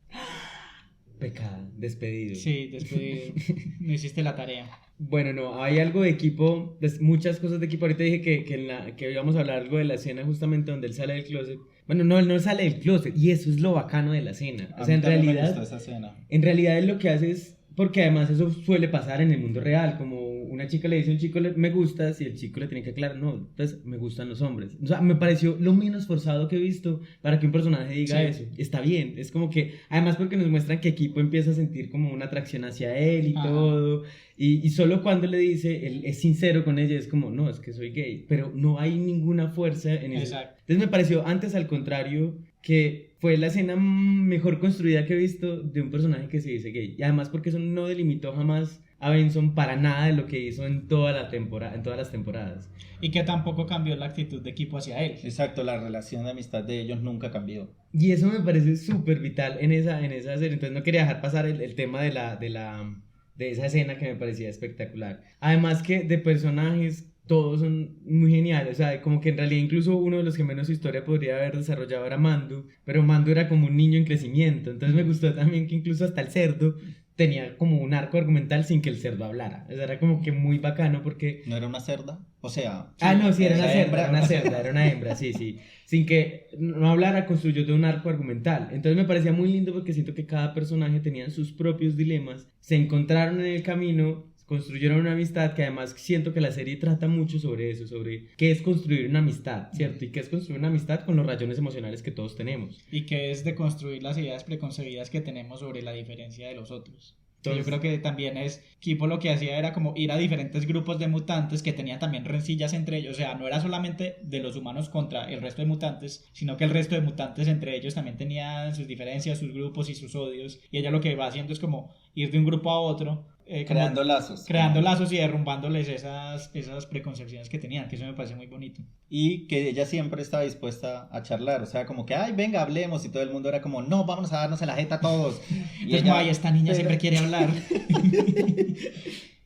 Pecado, despedido. Sí, despedido. No hiciste la tarea. Bueno, no, hay algo de Kipo, muchas cosas de Kipo. Ahorita dije que íbamos a hablar algo de la escena justamente donde él sale del closet. Bueno, no, él no sale del closet y eso es lo bacano de la escena. O sea, A mí también me gustó esa escena. en realidad él lo que hace es, porque además eso suele pasar en el mundo real, como una chica le dice a un chico me gustas y el chico le tiene que aclarar, no, pues me gustan los hombres. O sea, me pareció lo menos forzado que he visto para que un personaje diga Sí. eso. Está bien, es como que, además porque nos muestran que Kipo empieza a sentir como una atracción hacia él y Ajá. todo, y solo cuando le dice, él es sincero con ella, es como, no, es que soy gay, pero no hay ninguna fuerza en eso. Exacto. Entonces me pareció, antes al contrario, que fue la escena mejor construida que he visto de un personaje que se dice gay. Y además porque eso no delimitó jamás a Benson para nada de lo que hizo en toda la temporada, en todas las temporadas. Y que tampoco cambió la actitud de equipo hacia él. Exacto, la relación de amistad de ellos nunca cambió. Y eso me parece súper vital en esa serie. Entonces no quería dejar pasar el tema de esa escena que me parecía espectacular. Además que de personajes todos son muy geniales, o sea, como que en realidad incluso uno de los que menos su historia podría haber desarrollado era Mandu, pero Mandu era como un niño en crecimiento, entonces me gustó también que incluso hasta el cerdo tenía como un arco argumental sin que el cerdo hablara, o sea, era como que muy bacano porque... ¿No era una cerda? O sea... no, sí, era una cerda, hembra. era una cerda, era una hembra, sí. Sin que no hablara, construyó todo un arco argumental. Entonces me parecía muy lindo porque siento que cada personaje tenía sus propios dilemas, se encontraron en el camino, construyeron una amistad, que además siento que la serie trata mucho sobre eso, sobre qué es construir una amistad, ¿cierto? Y qué es construir una amistad con los rayones emocionales que todos tenemos. Y que es de construir las ideas preconcebidas que tenemos sobre la diferencia de los otros. Entonces, yo creo que también Kipo lo que hacía era como ir a diferentes grupos de mutantes que tenían también rencillas entre ellos, o sea, no era solamente de los humanos contra el resto de mutantes, sino que el resto de mutantes entre ellos también tenían sus diferencias, sus grupos y sus odios, y ella lo que va haciendo es como ir de un grupo a otro, Creando lazos. creando lazos y derrumbándoles esas preconcepciones que tenían, que eso me parece muy bonito. Y que ella siempre estaba dispuesta a charlar, o sea, como que, ay, venga, hablemos, y todo el mundo era como, no, vamos a darnos en la jeta todos. Y Entonces, como, ay, esta niña siempre quiere hablar.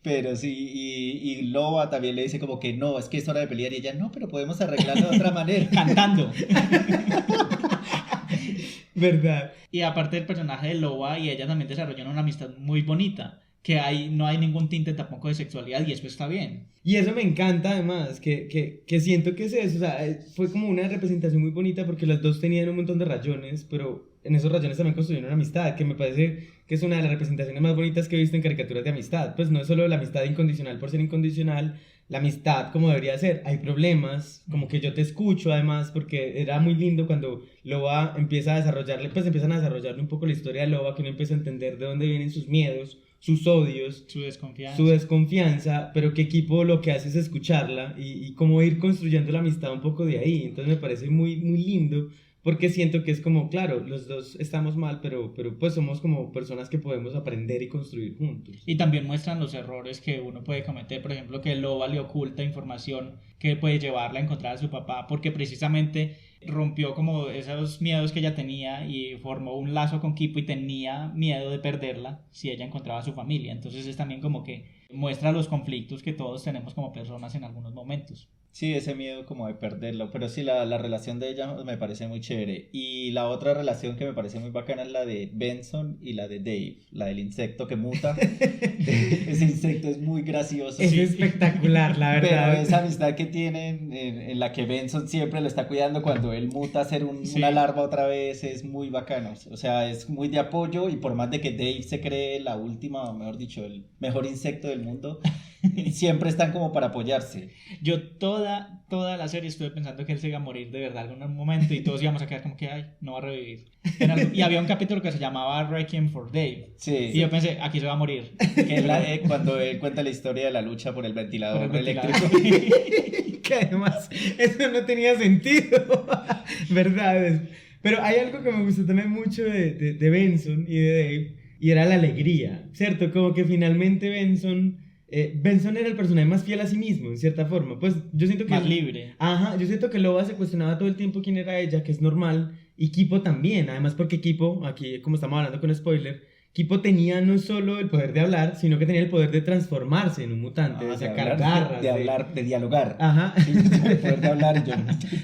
Pero sí, y Loba también le dice como que no, es que es hora de pelear, y ella, no, pero podemos arreglarlo de otra manera. Cantando. ¿verdad? Y aparte del personaje de Loba y ella también desarrollaron una amistad muy bonita, que no hay ningún tinte tampoco de sexualidad y eso está bien. Y eso me encanta además, que siento que es eso, o sea, fue como una representación muy bonita porque las dos tenían un montón de rayones, pero en esos rayones también construyeron una amistad, que me parece que es una de las representaciones más bonitas que he visto en caricaturas de amistad. Pues no es solo la amistad incondicional por ser incondicional, la amistad como debería ser, hay problemas, como que yo te escucho además, porque era muy lindo cuando Loba empieza a desarrollarle, pues empiezan a desarrollarle un poco la historia de Loba, que uno empieza a entender de dónde vienen sus miedos, sus odios, Su desconfianza. su desconfianza, pero que Equipo lo que hace es escucharla y como ir construyendo la amistad un poco de ahí. Entonces me parece muy, muy lindo porque siento que es como, claro, los dos estamos mal, pero pues somos como personas que podemos aprender y construir juntos. Y también muestran los errores que uno puede cometer, por ejemplo, que Loba le oculta información que puede llevarla a encontrar a su papá, porque precisamente rompió como esos miedos que ella tenía y formó un lazo con Kipo y tenía miedo de perderla si ella encontraba a su familia. Entonces es también como que muestra los conflictos que todos tenemos como personas en algunos momentos. Sí, ese miedo como de perderlo, pero sí, la relación de ella me parece muy chévere. Y la otra relación que me parece muy bacana es la de Benson y la de Dave, la del insecto que muta. Ese insecto es muy gracioso. Es Sí. espectacular, la verdad. Pero esa amistad que tienen en la que Benson siempre lo está cuidando cuando él muta a ser una larva otra vez es muy bacano. O sea, es muy de apoyo y por más de que Dave se cree la última, o mejor dicho, el mejor insecto del mundo, Y siempre están como para apoyarse. Yo toda la serie estuve pensando que él se iba a morir de verdad en algún momento y todos íbamos a quedar como que, ay, no va a revivir. Y había un capítulo que se llamaba Requiem for Dave. Sí. Y yo pensé, aquí se va a morir. Que es cuando él cuenta la historia de la lucha por el ventilador, Por el eléctrico. Que además eso no tenía sentido, ¿verdad? Pero hay algo que me gustó también mucho de Benson y de Dave, y era la alegría, ¿cierto? Como que finalmente Benson era el personaje más fiel a sí mismo, en cierta forma. Pues yo siento que... Más libre. Ajá, yo siento que Loba se cuestionaba todo el tiempo quién era ella, que es normal, y Kipo también, además porque Kipo, aquí como estamos hablando con spoiler, Kipo tenía no solo el poder de hablar, sino que tenía el poder de transformarse en un mutante, de sacar garras. De dialogar. Ajá. El poder de hablar y yo...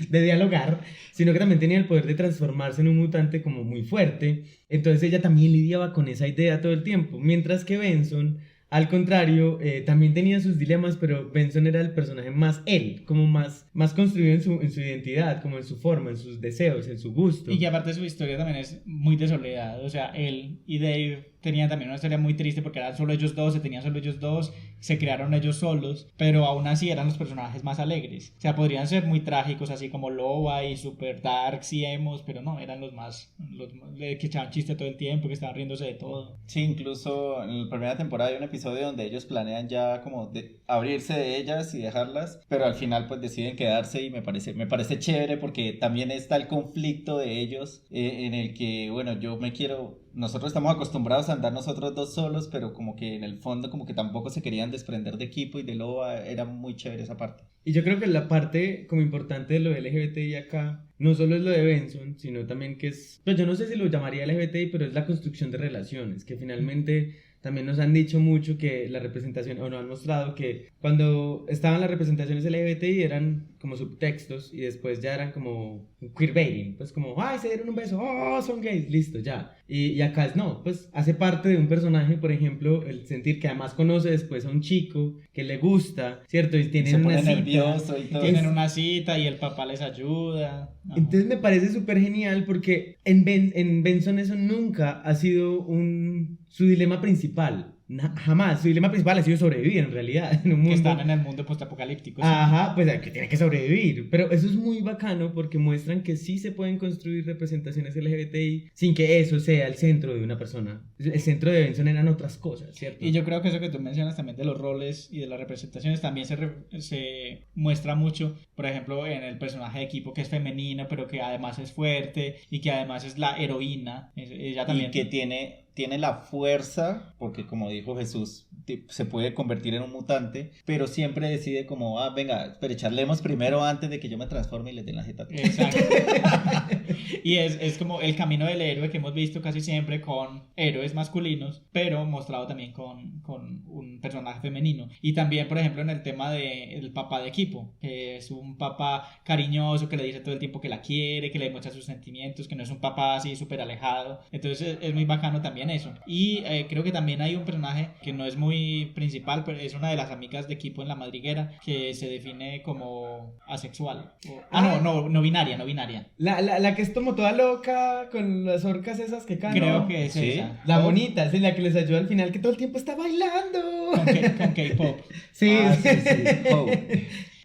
de dialogar, sino que también tenía el poder de transformarse en un mutante como muy fuerte. Entonces ella también lidiaba con esa idea todo el tiempo, mientras que Benson, al contrario, también tenía sus dilemas, pero Benson era el personaje más él, como más construido en su identidad, como en su forma, en sus deseos, en su gusto. Y que aparte su historia también es muy de soledad, o sea, él y Dave tenían también una historia muy triste porque eran solo ellos dos, se tenían solo ellos dos, se crearon ellos solos, pero aún así eran los personajes más alegres. O sea, podrían ser muy trágicos, así como Loba y super darks y emos, pero no, eran los que echaban chiste todo el tiempo, que estaban riéndose de todo. Sí, incluso en la primera temporada hay un episodio donde ellos planean ya como abrirse de ellas y dejarlas, pero al final pues deciden quedarse y me parece chévere porque también está el conflicto de ellos en el que, bueno, nosotros estamos acostumbrados a andar nosotros dos solos, pero como que en el fondo como que tampoco se querían desprender de Kipo y de Loba, era muy chévere esa parte. Y yo creo que la parte como importante de lo LGBTI acá, no solo es lo de Benson, sino también que es, pues yo no sé si lo llamaría LGBTI, pero es la construcción de relaciones, que finalmente también nos han dicho mucho que la representación, o nos han mostrado que cuando estaban las representaciones LGBTI eran como subtextos y después ya eran como queerbaiting, pues como, ay, se dieron un beso, oh, son gays, listo, ya. Y acá no, pues hace parte de un personaje, por ejemplo, el sentir que además conoce después a un chico que le gusta, ¿cierto? Y tienen una cita. Nervioso y todo. Tienen una cita y el papá les ayuda. No. Entonces me parece súper genial porque en Benson eso nunca ha sido su dilema principal. Jamás, su dilema principal ha sido sobrevivir en realidad en un mundo... Que están en el mundo postapocalíptico. Ajá, pues que tiene que sobrevivir, pero eso es muy bacano porque muestran que sí se pueden construir representaciones LGBTI sin que eso sea el centro de una persona. El centro de Benson eran otras cosas, ¿cierto? Y yo creo que eso que tú mencionas también de los roles y de las representaciones también se muestra mucho, por ejemplo, en el personaje de Kipo que es femenino, pero que además es fuerte y que además es la heroína. Ella también... Y que tiene la fuerza, porque como dijo Jesús, se puede convertir en un mutante, pero siempre decide como, venga, pero charlemos primero antes de que yo me transforme y le den la jeta. Exacto. Y es como el camino del héroe que hemos visto casi siempre con héroes masculinos, pero mostrado también con un personaje femenino. Y también, por ejemplo, en el tema del papá de Kipo, que es un papá cariñoso, que le dice todo el tiempo que la quiere, que le demuestra sus sentimientos, que no es un papá así súper alejado. Entonces es muy bacano también eso. Y creo que también hay un personaje que no es muy principal, pero es una de las amigas de Kipo en La Madriguera, que se define como asexual. No binaria. La que es como toda loca con las orcas esas que cantan. Creo que es esa. La bonita, es la que les ayuda al final, que todo el tiempo está bailando. Con K-pop. Sí. Oh.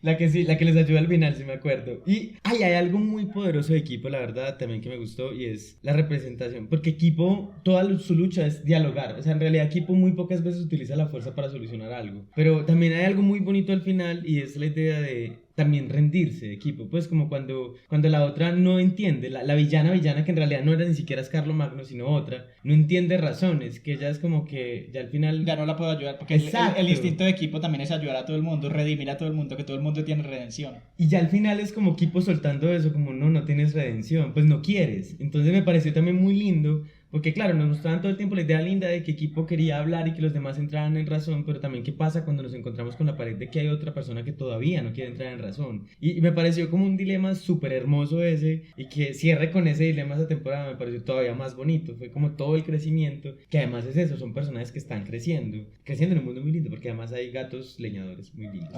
La que les ayuda al final, sí me acuerdo. Y hay algo muy poderoso de Kipo, la verdad, también que me gustó, y es la representación. Porque Kipo, toda su lucha es dialogar. O sea, en realidad Kipo muy pocas veces utiliza la fuerza para solucionar algo. Pero también hay algo muy bonito al final, y es la idea de también rendirse de Kipo, pues como cuando la otra no entiende, la villana que en realidad no era ni siquiera Scarlo Magno, sino otra, no entiende razones, que ella es como que ya al final... Ya no la puedo ayudar, porque el instinto de Kipo también es ayudar a todo el mundo, redimir a todo el mundo, que todo el mundo tiene redención. Y ya al final es como Kipo soltando eso, como no tienes redención, pues no quieres. Entonces me pareció también muy lindo, porque claro, nos mostraban todo el tiempo la idea linda de que Kipo quería hablar y que los demás entraran en razón, pero también qué pasa cuando nos encontramos con la pared de que hay otra persona que todavía no quiere entrar en razón. Y me pareció como un dilema súper hermoso ese, y que cierre con ese dilema esa temporada me pareció todavía más bonito. Fue como todo el crecimiento, que además es eso, son personajes que están creciendo en un mundo muy lindo, porque además hay gatos leñadores muy lindos.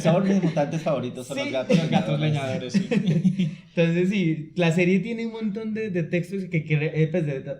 Son mis mutantes favoritos, son sí, los gatos leñadores, sí. Entonces sí, la serie tiene un montón de textos que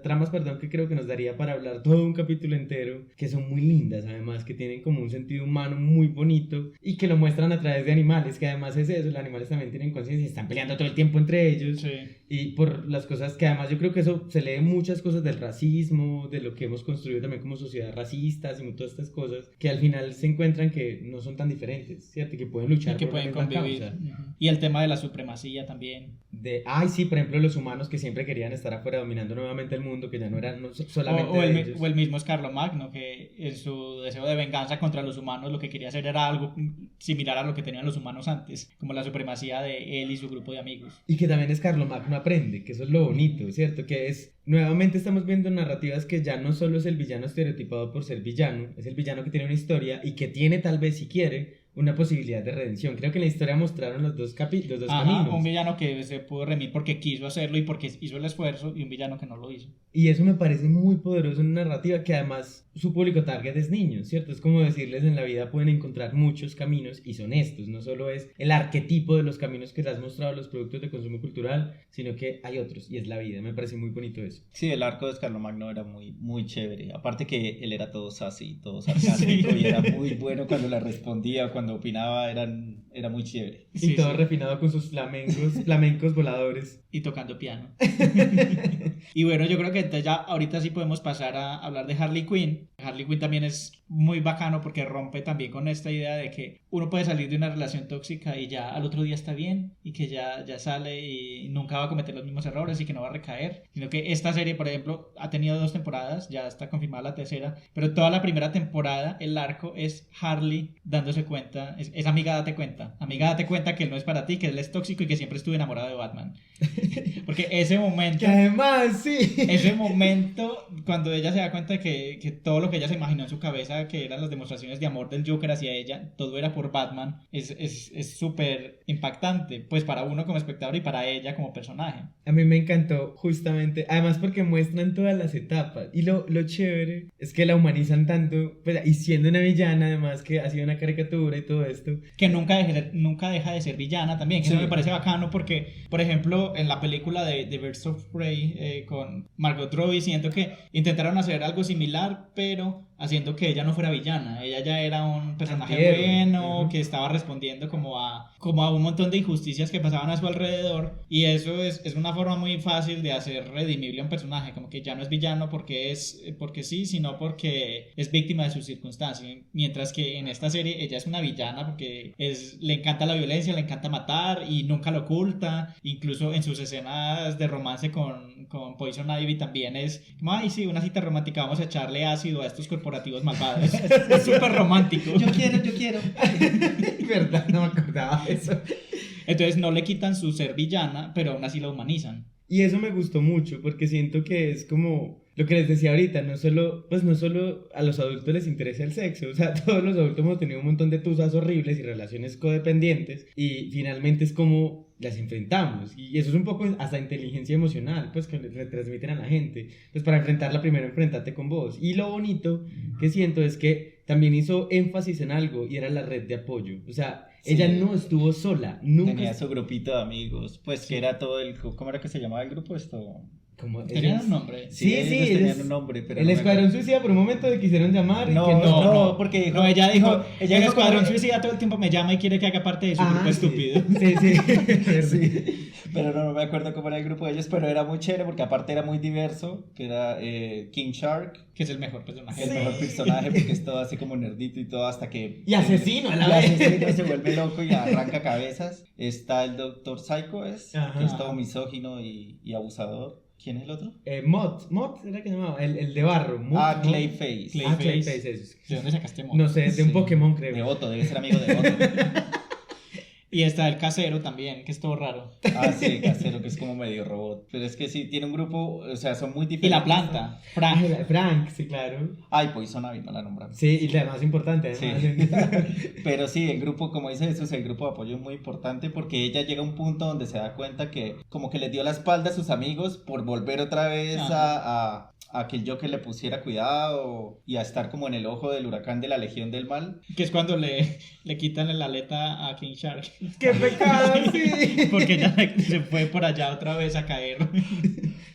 tramas, perdón, que creo que nos daría para hablar todo un capítulo entero, que son muy lindas además, que tienen como un sentido humano muy bonito y que lo muestran a través de animales, que además es eso, los animales también tienen conciencia y están peleando todo el tiempo entre ellos. Sí. Y por las cosas que además yo creo que eso se lee muchas cosas del racismo, de lo que hemos construido también como sociedad racistas y todas estas cosas, que al final se encuentran que no son tan diferentes, ¿cierto? Que pueden luchar Y que por la pueden misma convivir. causa. Ujú. Y el tema de la supremacía también. Ay, sí, por ejemplo, los humanos que siempre querían estar afuera dominando nuevamente el mundo, que ya no eran solamente O de ellos. o el mismo Carlomagno, que en su deseo de venganza contra los humanos lo que quería hacer era algo similar a lo que tenían los humanos antes, como la supremacía de él y su grupo de amigos. Y que también es Carlomagno aprende, que eso es lo bonito, ¿cierto? Que es, nuevamente estamos viendo narrativas que ya no solo es el villano estereotipado por ser villano, es el villano que tiene una historia y que tiene tal vez, si quiere, una posibilidad de redención. Creo que en la historia mostraron los dos caminos. Un villano que se pudo remir porque quiso hacerlo y porque hizo el esfuerzo, y un villano que no lo hizo. Y eso me parece muy poderoso en una narrativa que además su público target es niños, ¿cierto? Es como decirles, en la vida pueden encontrar muchos caminos y son estos. No solo es el arquetipo de los caminos que les has mostrado los productos de consumo cultural, sino que hay otros y es la vida. Me parece muy bonito eso. Sí, el arco de Carlomagno era muy, muy chévere. Aparte que él era todo sassy, todo sarcástico y era muy bueno cuando le respondía, cuando opinaba, era muy chévere. Y todo refinado con sus flamencos voladores. Y tocando piano. Y bueno, yo creo que entonces ya ahorita sí podemos pasar a hablar de Harley Quinn. Harley Quinn también es muy bacano porque rompe también con esta idea de que uno puede salir de una relación tóxica y ya al otro día está bien y que ya sale y nunca va a cometer los mismos errores y que no va a recaer, sino que esta serie, por ejemplo, ha tenido 2 temporadas, ya está confirmada la tercera, pero toda la primera temporada el arco es Harley dándose cuenta, es amiga date cuenta que él no es para ti, que él es tóxico y que siempre estuve enamorado de Batman. Porque ese momento, que además sí, ese momento cuando ella se da cuenta de que todo lo que ella se imaginó en su cabeza, que eran las demostraciones de amor del Joker hacia ella, todo era por Batman, es súper impactante, pues para uno como espectador y para ella como personaje. A mí me encantó justamente, además porque muestran todas las etapas y lo chévere es que la humanizan tanto, pues, y siendo una villana además que ha sido una caricatura y todo esto. Que nunca deja de ser villana también, que Sí. eso me parece bacano porque, por ejemplo, en la película de Birds of Prey con Margot Robbie, siento que intentaron hacer algo similar, pero haciendo que ella no fuera villana. Ella ya era un personaje Antihéroe. bueno, Ujú. que estaba respondiendo como a un montón de injusticias que pasaban a su alrededor, y eso es una forma muy fácil de hacer redimible a un personaje, como que ya no es villano porque sí, sino porque es víctima de sus circunstancias, mientras que en esta serie ella es una villana porque le encanta la violencia, le encanta matar y nunca lo oculta, incluso en sus escenas de romance con Poison Ivy también es como, ay sí, una cita romántica, vamos a echarle ácido a estos corporativos malvados. Es súper romántico. Yo quiero. Verdad, no me acordaba de eso. Entonces no le quitan su ser villana, pero aún así la humanizan. Y eso me gustó mucho porque siento que es como lo que les decía ahorita, no solo a los adultos les interesa el sexo, o sea, todos los adultos hemos tenido un montón de tusas horribles y relaciones codependientes y finalmente es como las enfrentamos, y eso es un poco hasta inteligencia emocional, pues que le transmiten a la gente, pues para enfrentarla primero enfréntate con vos. Y lo bonito que siento es que también hizo énfasis en algo y era la red de apoyo, o sea, Sí. ella no estuvo sola, nunca. Tenía su grupito de amigos, pues que era todo ¿cómo era que se llamaba el grupo esto? Como ¿Tenían ellos- un nombre? Sí, ellos sí, tenían ellos- un nombre, pero el no me Escuadrón acuerdo. Suicida por un momento le quisieron llamar y No, que no, porque dijo, No, ella dijo dijo Escuadrón como- Suicida todo el tiempo me llama y quiere que haga parte de su Ah, grupo sí. estúpido. Sí, sí. Sí, pero no me acuerdo cómo era el grupo de ellos, pero era muy chévere porque aparte era muy diverso, que era King Shark, Que es el mejor personaje. el mejor personaje porque es todo así como nerdito y todo hasta que... Y asesino a la y vez. asesino se vuelve loco y arranca cabezas. Está el Dr. Psycho, Ajá. que es todo misógino y abusador. ¿Quién es el otro? Mott era que se llamaba, el de barro. Mott, Clayface. Clay- Ah, Clayface. Clayface, eso. ¿De dónde sacaste Mott? No sé, de un Sí. Pokémon De creo. Otto, debe ser amigo de Otto. Y está el casero también, que es todo raro. Ah, sí, casero, que es como medio robot. Pero es que sí, tiene un grupo, o sea, son muy Y diferentes. la planta, Ah, Frank. Frank, sí, claro. Ay, Poison Ivy, no la nombramos. Sí, y la más importante, además. Sí. Pero sí, el grupo, como dice Jesús, el grupo de apoyo es muy importante porque ella llega a un punto donde se da cuenta que como que le dio la espalda a sus amigos por volver otra vez a que el Joker le pusiera cuidado y a estar como en el ojo del huracán de la Legión del Mal. Que es cuando le quitan la aleta a King Shark. ¡Qué pecado, sí! Porque ella se fue por allá otra vez a caer.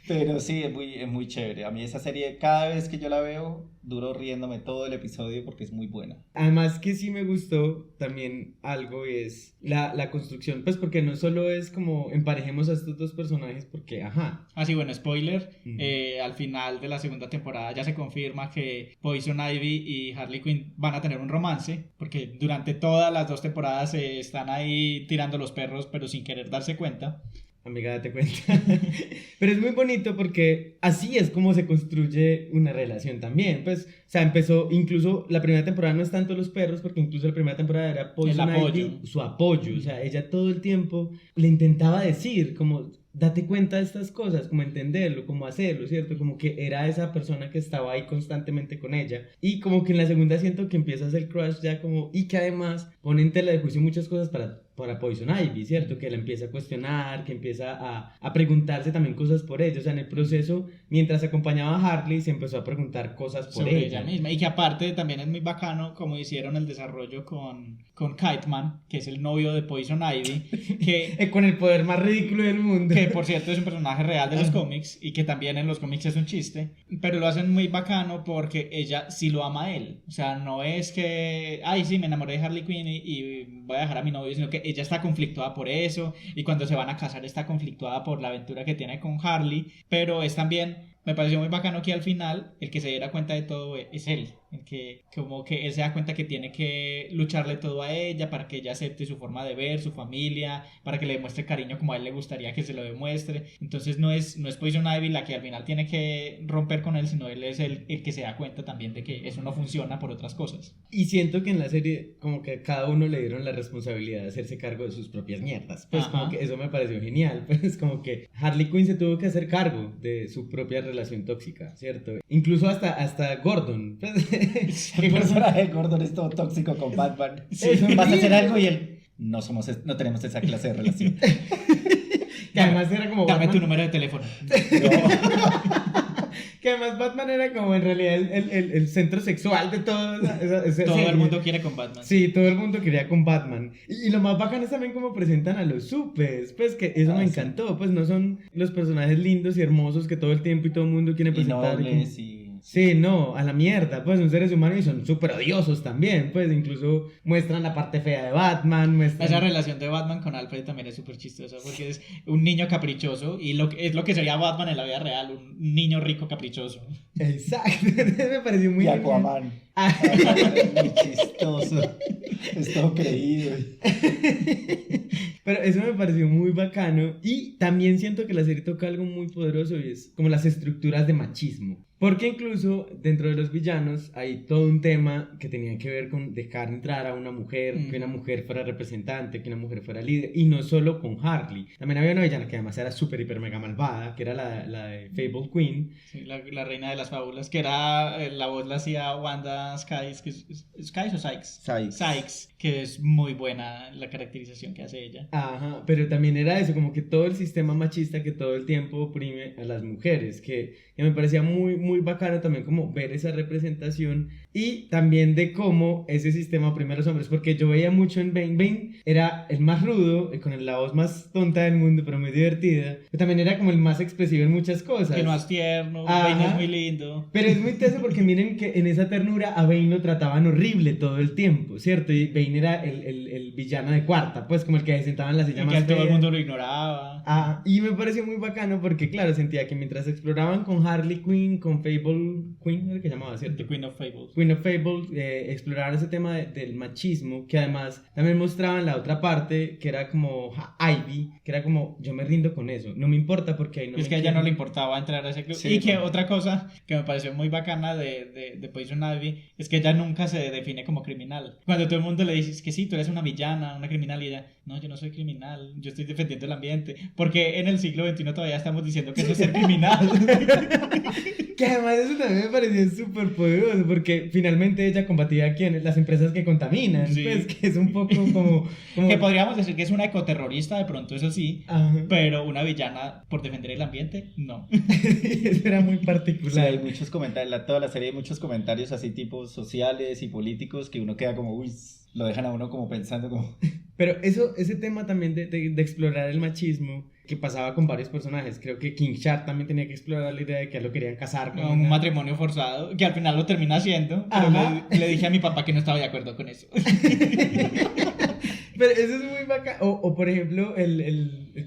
Pero sí, es muy chévere. A mí esa serie, cada vez que yo la veo, duro riéndome todo el episodio porque es muy buena. Además que sí me gustó también algo es la construcción, pues porque no solo es como emparejemos a estos dos personajes porque, ajá. Ah, sí, bueno, spoiler, Ujú. al final de la segunda temporada ya se confirma que Poison Ivy y Harley Quinn van a tener un romance, porque durante todas las 2 temporadas se están ahí tirando los perros, pero sin querer darse cuenta. Amiga, date cuenta. Pero es muy bonito porque así es como se construye una relación también. Pues, o sea, empezó, incluso la primera temporada no es tanto los perros, porque incluso la primera temporada era Poison El apoyo. Ivy, su apoyo. O sea, ella todo el tiempo le intentaba decir, como, date cuenta de estas cosas, como entenderlo, como hacerlo, ¿cierto? Como que era esa persona que estaba ahí constantemente con ella. Y como que en la segunda siento que empieza a hacer crush ya como, y que además pone en tela de juicio muchas cosas para Poison Ivy, ¿cierto? Que la empieza a cuestionar, que empieza a preguntarse también cosas por ella. O sea, en el proceso, mientras acompañaba a Harley, se empezó a preguntar cosas por Sobre ella. ella misma. Y que aparte también es muy bacano como hicieron el desarrollo con Kite Man, que es el novio de Poison Ivy, que Con el poder más ridículo del mundo. que por cierto es un personaje real de los cómics y que también en los cómics es un chiste, pero lo hacen muy bacano porque ella sí lo ama a él. O sea, no es que, ay, sí, me enamoré de Harley Quinn y voy a dejar a mi novio, sino que ella está conflictuada por eso y cuando se van a casar está conflictuada por la aventura que tiene con Harley, pero es también... Me pareció muy bacano que al final el que se diera cuenta de todo es él, el que como que él se da cuenta que tiene que lucharle todo a ella para que ella acepte su forma de ver, su familia, para que le demuestre cariño como a él le gustaría que se lo demuestre. Entonces no es Poison Ivy la que al final tiene que romper con él, sino él es el que se da cuenta también de que eso no funciona por otras cosas. Y siento que en la serie como que a cada uno le dieron la responsabilidad de hacerse cargo de sus propias mierdas. Pues Ajá. como que eso me pareció genial. Pues como que Harley Quinn se tuvo que hacer cargo de su propia relación tóxica, ¿cierto? Incluso hasta Gordon. Pues, que El Gordon- personaje de Gordon es todo tóxico con Batman. Sí. Vas a hacer algo y él... No tenemos esa clase de relación. que además era como Dame tu Batman, número de teléfono. que además Batman era como en realidad el centro sexual de todo ese Todo el serie. mundo quiere con Batman. Sí, todo el mundo quería con Batman. Y lo más bacano es también cómo presentan a los supers. Pues que eso me sí. encantó. Pues no son los personajes lindos y hermosos que todo el tiempo y todo el mundo quiere Y presentar. nobles y... Sí, no, a la mierda. Pues son seres humanos y son súper odiosos también. Pues incluso muestran la parte fea de Batman. Muestran... Esa relación de Batman con Alfred también es súper chistosa porque es un niño caprichoso y es lo que sería Batman en la vida real, un niño rico caprichoso. Exacto. Me pareció muy Y genial. Aquaman. Ah. Muy chistoso. Es todo creído. Pero eso me pareció muy bacano y también siento que la serie toca algo muy poderoso y es como las estructuras de machismo. Porque incluso dentro de los villanos hay todo un tema que tenía que ver con dejar entrar a una mujer, que una mujer fuera representante, que una mujer fuera líder, y no solo con Harley. También había una villana que además era súper, hiper, mega malvada, que era la de Fable Queen. Sí, la reina de las fábulas, que era, la voz la hacía Wanda Sykes, que ¿Sykes o Sykes? Sykes, que es muy buena la caracterización que hace ella. Ajá, pero también era eso, como que todo el sistema machista que todo el tiempo oprime a las mujeres, que me parecía muy, muy bacano también como ver esa representación y también de cómo ese sistema oprime a los hombres, porque yo veía mucho en Bane. Bane era el más rudo, con la voz más tonta del mundo, pero muy divertida, pero también era como el más expresivo en muchas cosas. El más tierno, Ajá. Bane es muy lindo. Pero es muy teso porque miren que en esa ternura a Bane lo trataban horrible todo el tiempo, ¿cierto? Y Bane era el villano de cuarta, pues como el que se sentaba en la silla Y más que todo el fea. mundo lo ignoraba. Ah, y me pareció muy bacano porque, claro, sentía que mientras exploraban con Harley Quinn, con Fable Queen, era que llamaba, ¿cierto? The Queen of Fables. Queen of Fable, exploraban ese tema del machismo, que además también mostraban la otra parte, que era como Ivy, que era como, yo me rindo con eso, no me importa porque ahí no Es me que a ella quieren. no le importaba entrar a ese club. Sí, y que no. otra cosa que me pareció muy bacana de Poison Ivy es que ella nunca se define como criminal. Cuando todo el mundo le dice es que sí, tú eres una villana, una criminal, y ella, no, yo no soy criminal, yo estoy defendiendo el ambiente. Porque en el siglo XXI todavía estamos diciendo que eso es ser criminal. Que además eso también me pareció súper poderoso, porque finalmente ella combatía a quienes, las empresas que contaminan, Sí. pues que es un poco como... Que podríamos decir que es una ecoterrorista, de pronto eso sí, Ajá. pero una villana por defender el ambiente, no. Eso era muy Sí, particular. hay muchos comentarios, toda la serie hay muchos comentarios así tipo sociales y políticos que uno queda como, uy, lo dejan a uno como pensando como... Pero ese tema también de explorar el machismo que pasaba con varios personajes. Creo que King Shark también tenía que explorar la idea de que a él lo querían casar con Un matrimonio forzado, que al final lo termina haciendo, pero le dije a mi papá que no estaba de acuerdo con eso. Pero eso es muy bacán. O por ejemplo,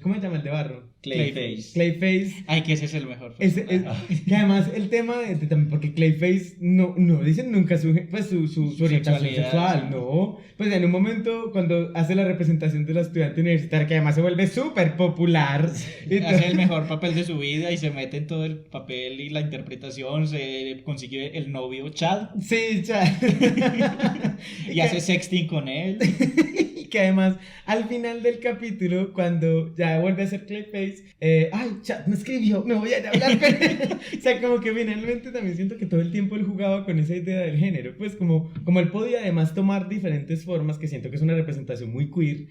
¿cómo se llama el de barro? Clayface. Ay, que ese es el mejor. Que además el tema también, porque Clayface no dicen nunca su orientación sexual, sí. no. Pues en un momento cuando hace la representación de la estudiante universitaria, que además se vuelve súper popular. Hace el mejor papel de su vida y se mete en todo el papel y la interpretación, se consigue el novio Chad. Sí, Chad. Y hace sexting con él. Que además al final del capítulo, cuando ya vuelve a ser Clayface, ay, Chad me escribió, me voy a ir a hablar con él. O sea, como que finalmente también siento que todo el tiempo él jugaba con esa idea del género, pues como él podía además tomar diferentes formas, que siento que es una representación muy queer.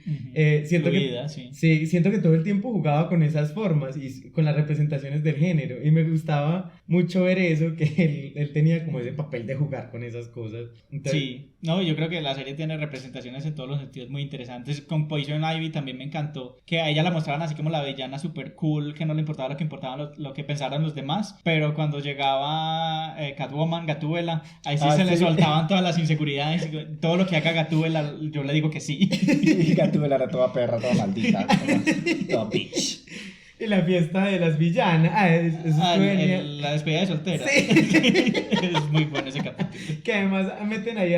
Siento Fluida, que sí, siento que todo el tiempo jugaba con esas formas y con las representaciones del género, y me gustaba mucho ver eso, que él tenía como ese papel de jugar con esas cosas. Entonces, sí, no, yo creo que la serie tiene representaciones en todos los sentidos muy interesantes. Con Poison Ivy también me encantó que a ella la mostraban así como la villana super cool, que no le importaba lo que importaba lo que pensaran los demás, pero cuando llegaba Catwoman, Gatúbela, ahí sí le soltaban todas las inseguridades, todo lo que haga Gatúbela, yo le digo que sí. Gatúbela era toda perra, toda maldita, toda bitch. Y la fiesta de las villanas. La despedida de soltera. Sí. Es muy bueno ese capítulo. Que además meten ahí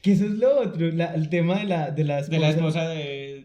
que eso es lo otro, el tema de la esposa de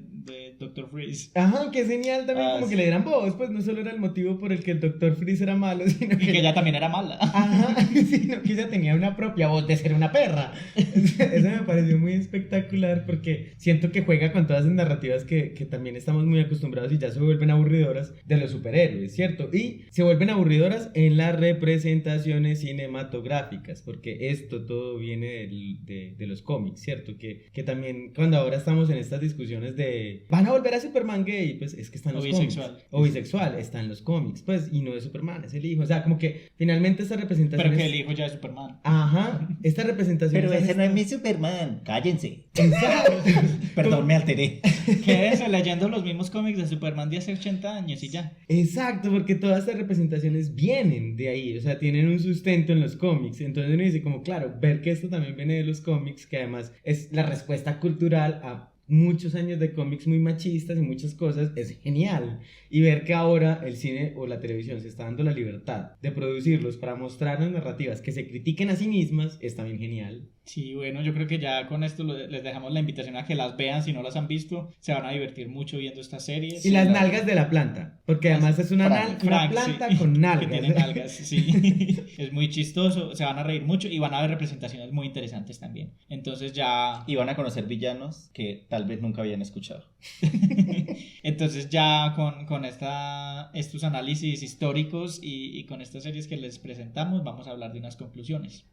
Dr. Freeze. Ajá, que es genial también, como que le dieran voz, pues no solo era el motivo por el que el Dr. Freeze era malo, sino que ella también era mala. Ajá, sino que ella tenía una propia voz de ser una perra. Eso me pareció muy espectacular, porque siento que juega con todas esas narrativas que también estamos muy acostumbrados y ya se vuelven aburridoras de los superhéroes, ¿cierto? Y se vuelven aburridoras en las representaciones cinematográficas, porque esto todo viene de los cómics, ¿cierto? Que también cuando ahora estamos en estas discusiones de van a volver a Superman gay, pues es que están los bisexual. Cómics. O bisexual, está en los cómics, pues, y no es Superman, es el hijo. O sea, como que finalmente esta representación. Pero que el hijo ya es Superman. Ajá, esta representación. Pero ese no es mi Superman, cállense. Exacto. Perdón, me alteré. Quédese leyendo los mismos cómics de Superman de hace 80 años y ya. Exacto, porque todas estas representaciones vienen de ahí, o sea, tienen un sustento en los cómics. Entonces uno dice como, claro, ver que esto también viene de los cómics, que además es la respuesta cultural a muchos años de cómics muy machistas y muchas cosas, es genial. Y ver que ahora el cine o la televisión se está dando la libertad de producirlos para mostrarnos narrativas que se critiquen a sí mismas, es también genial. Sí, bueno, yo creo que ya con esto les dejamos la invitación a que las vean. Si no las han visto, se van a divertir mucho viendo estas series. Y las nalgas de la planta, porque además es una planta sí, con nalgas. Que tiene nalgas, sí. Es muy chistoso, se van a reír mucho y van a ver representaciones muy interesantes también. Entonces ya... Y van a conocer villanos que tal vez nunca habían escuchado. Entonces ya con estos análisis históricos y con estas series que les presentamos, vamos a hablar de unas conclusiones.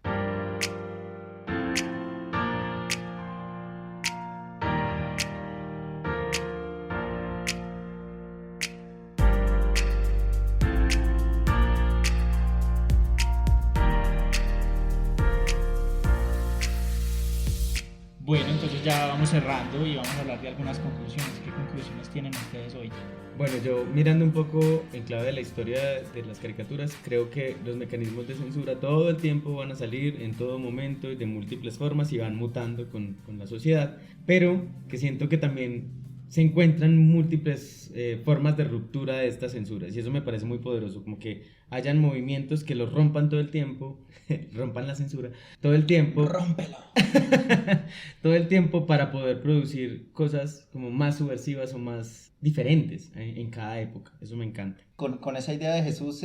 Bueno, entonces ya vamos cerrando y vamos a hablar de algunas conclusiones. ¿Qué conclusiones tienen ustedes hoy? Bueno, yo mirando un poco en clave de la historia de las caricaturas, creo que los mecanismos de censura todo el tiempo van a salir en todo momento y de múltiples formas y van mutando con la sociedad, pero que siento que también se encuentran múltiples formas de ruptura de estas censuras y eso me parece muy poderoso, como que hayan movimientos que los rompan todo el tiempo, rompan la censura todo el tiempo, rómpelo todo el tiempo para poder producir cosas como más subversivas o más diferentes en cada época. Eso me encanta. Con esa idea de Jesús,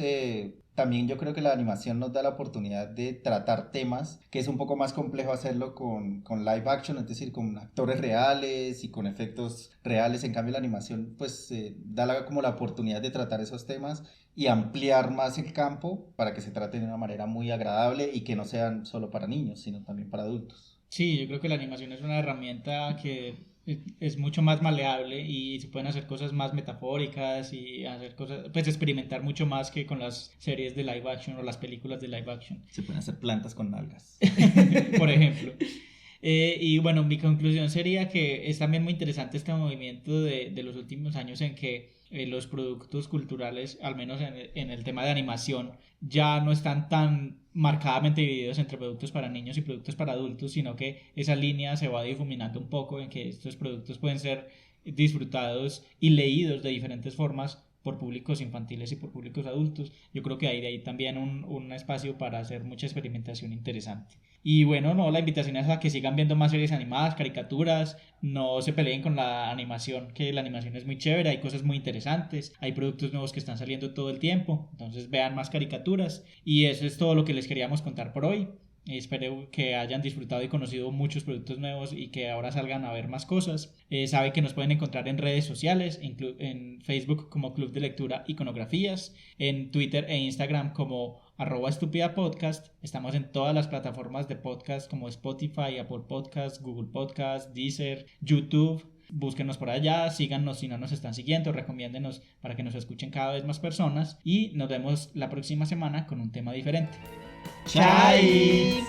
también yo creo que la animación nos da la oportunidad de tratar temas que es un poco más complejo hacerlo con live action, es decir, con actores reales y con efectos reales. En cambio la animación pues da como la oportunidad de tratar esos temas y ampliar más el campo para que se traten de una manera muy agradable y que no sean solo para niños, sino también para adultos. Sí, yo creo que la animación es una herramienta que es mucho más maleable y se pueden hacer cosas más metafóricas y hacer cosas, pues experimentar mucho más que con las series de live action o las películas de live action. Se pueden hacer plantas con nalgas. Por ejemplo. Y bueno, mi conclusión sería que es también muy interesante este movimiento de los últimos años en que los productos culturales, al menos en el tema de animación, ya no están tan marcadamente divididos entre productos para niños y productos para adultos, sino que esa línea se va difuminando un poco en que estos productos pueden ser disfrutados y leídos de diferentes formas por públicos infantiles y por públicos adultos. Yo creo que hay de ahí también un espacio para hacer mucha experimentación interesante. Y bueno, no, la invitación es a que sigan viendo más series animadas, caricaturas, no se peleen con la animación, que la animación es muy chévere, hay cosas muy interesantes, hay productos nuevos que están saliendo todo el tiempo, entonces vean más caricaturas. Y eso es todo lo que les queríamos contar por hoy. Espero que hayan disfrutado y conocido muchos productos nuevos y que ahora salgan a ver más cosas. Saben que nos pueden encontrar en redes sociales, en Facebook como Club de Lectura Iconografías, en Twitter e Instagram como @estupidapodcast. Estamos en todas las plataformas de podcast como Spotify, Apple Podcast, Google Podcast, Deezer, YouTube. Búsquenos por allá, síganos si no nos están siguiendo, recomiéndenos para que nos escuchen cada vez más personas y nos vemos la próxima semana con un tema diferente. ¡Chais!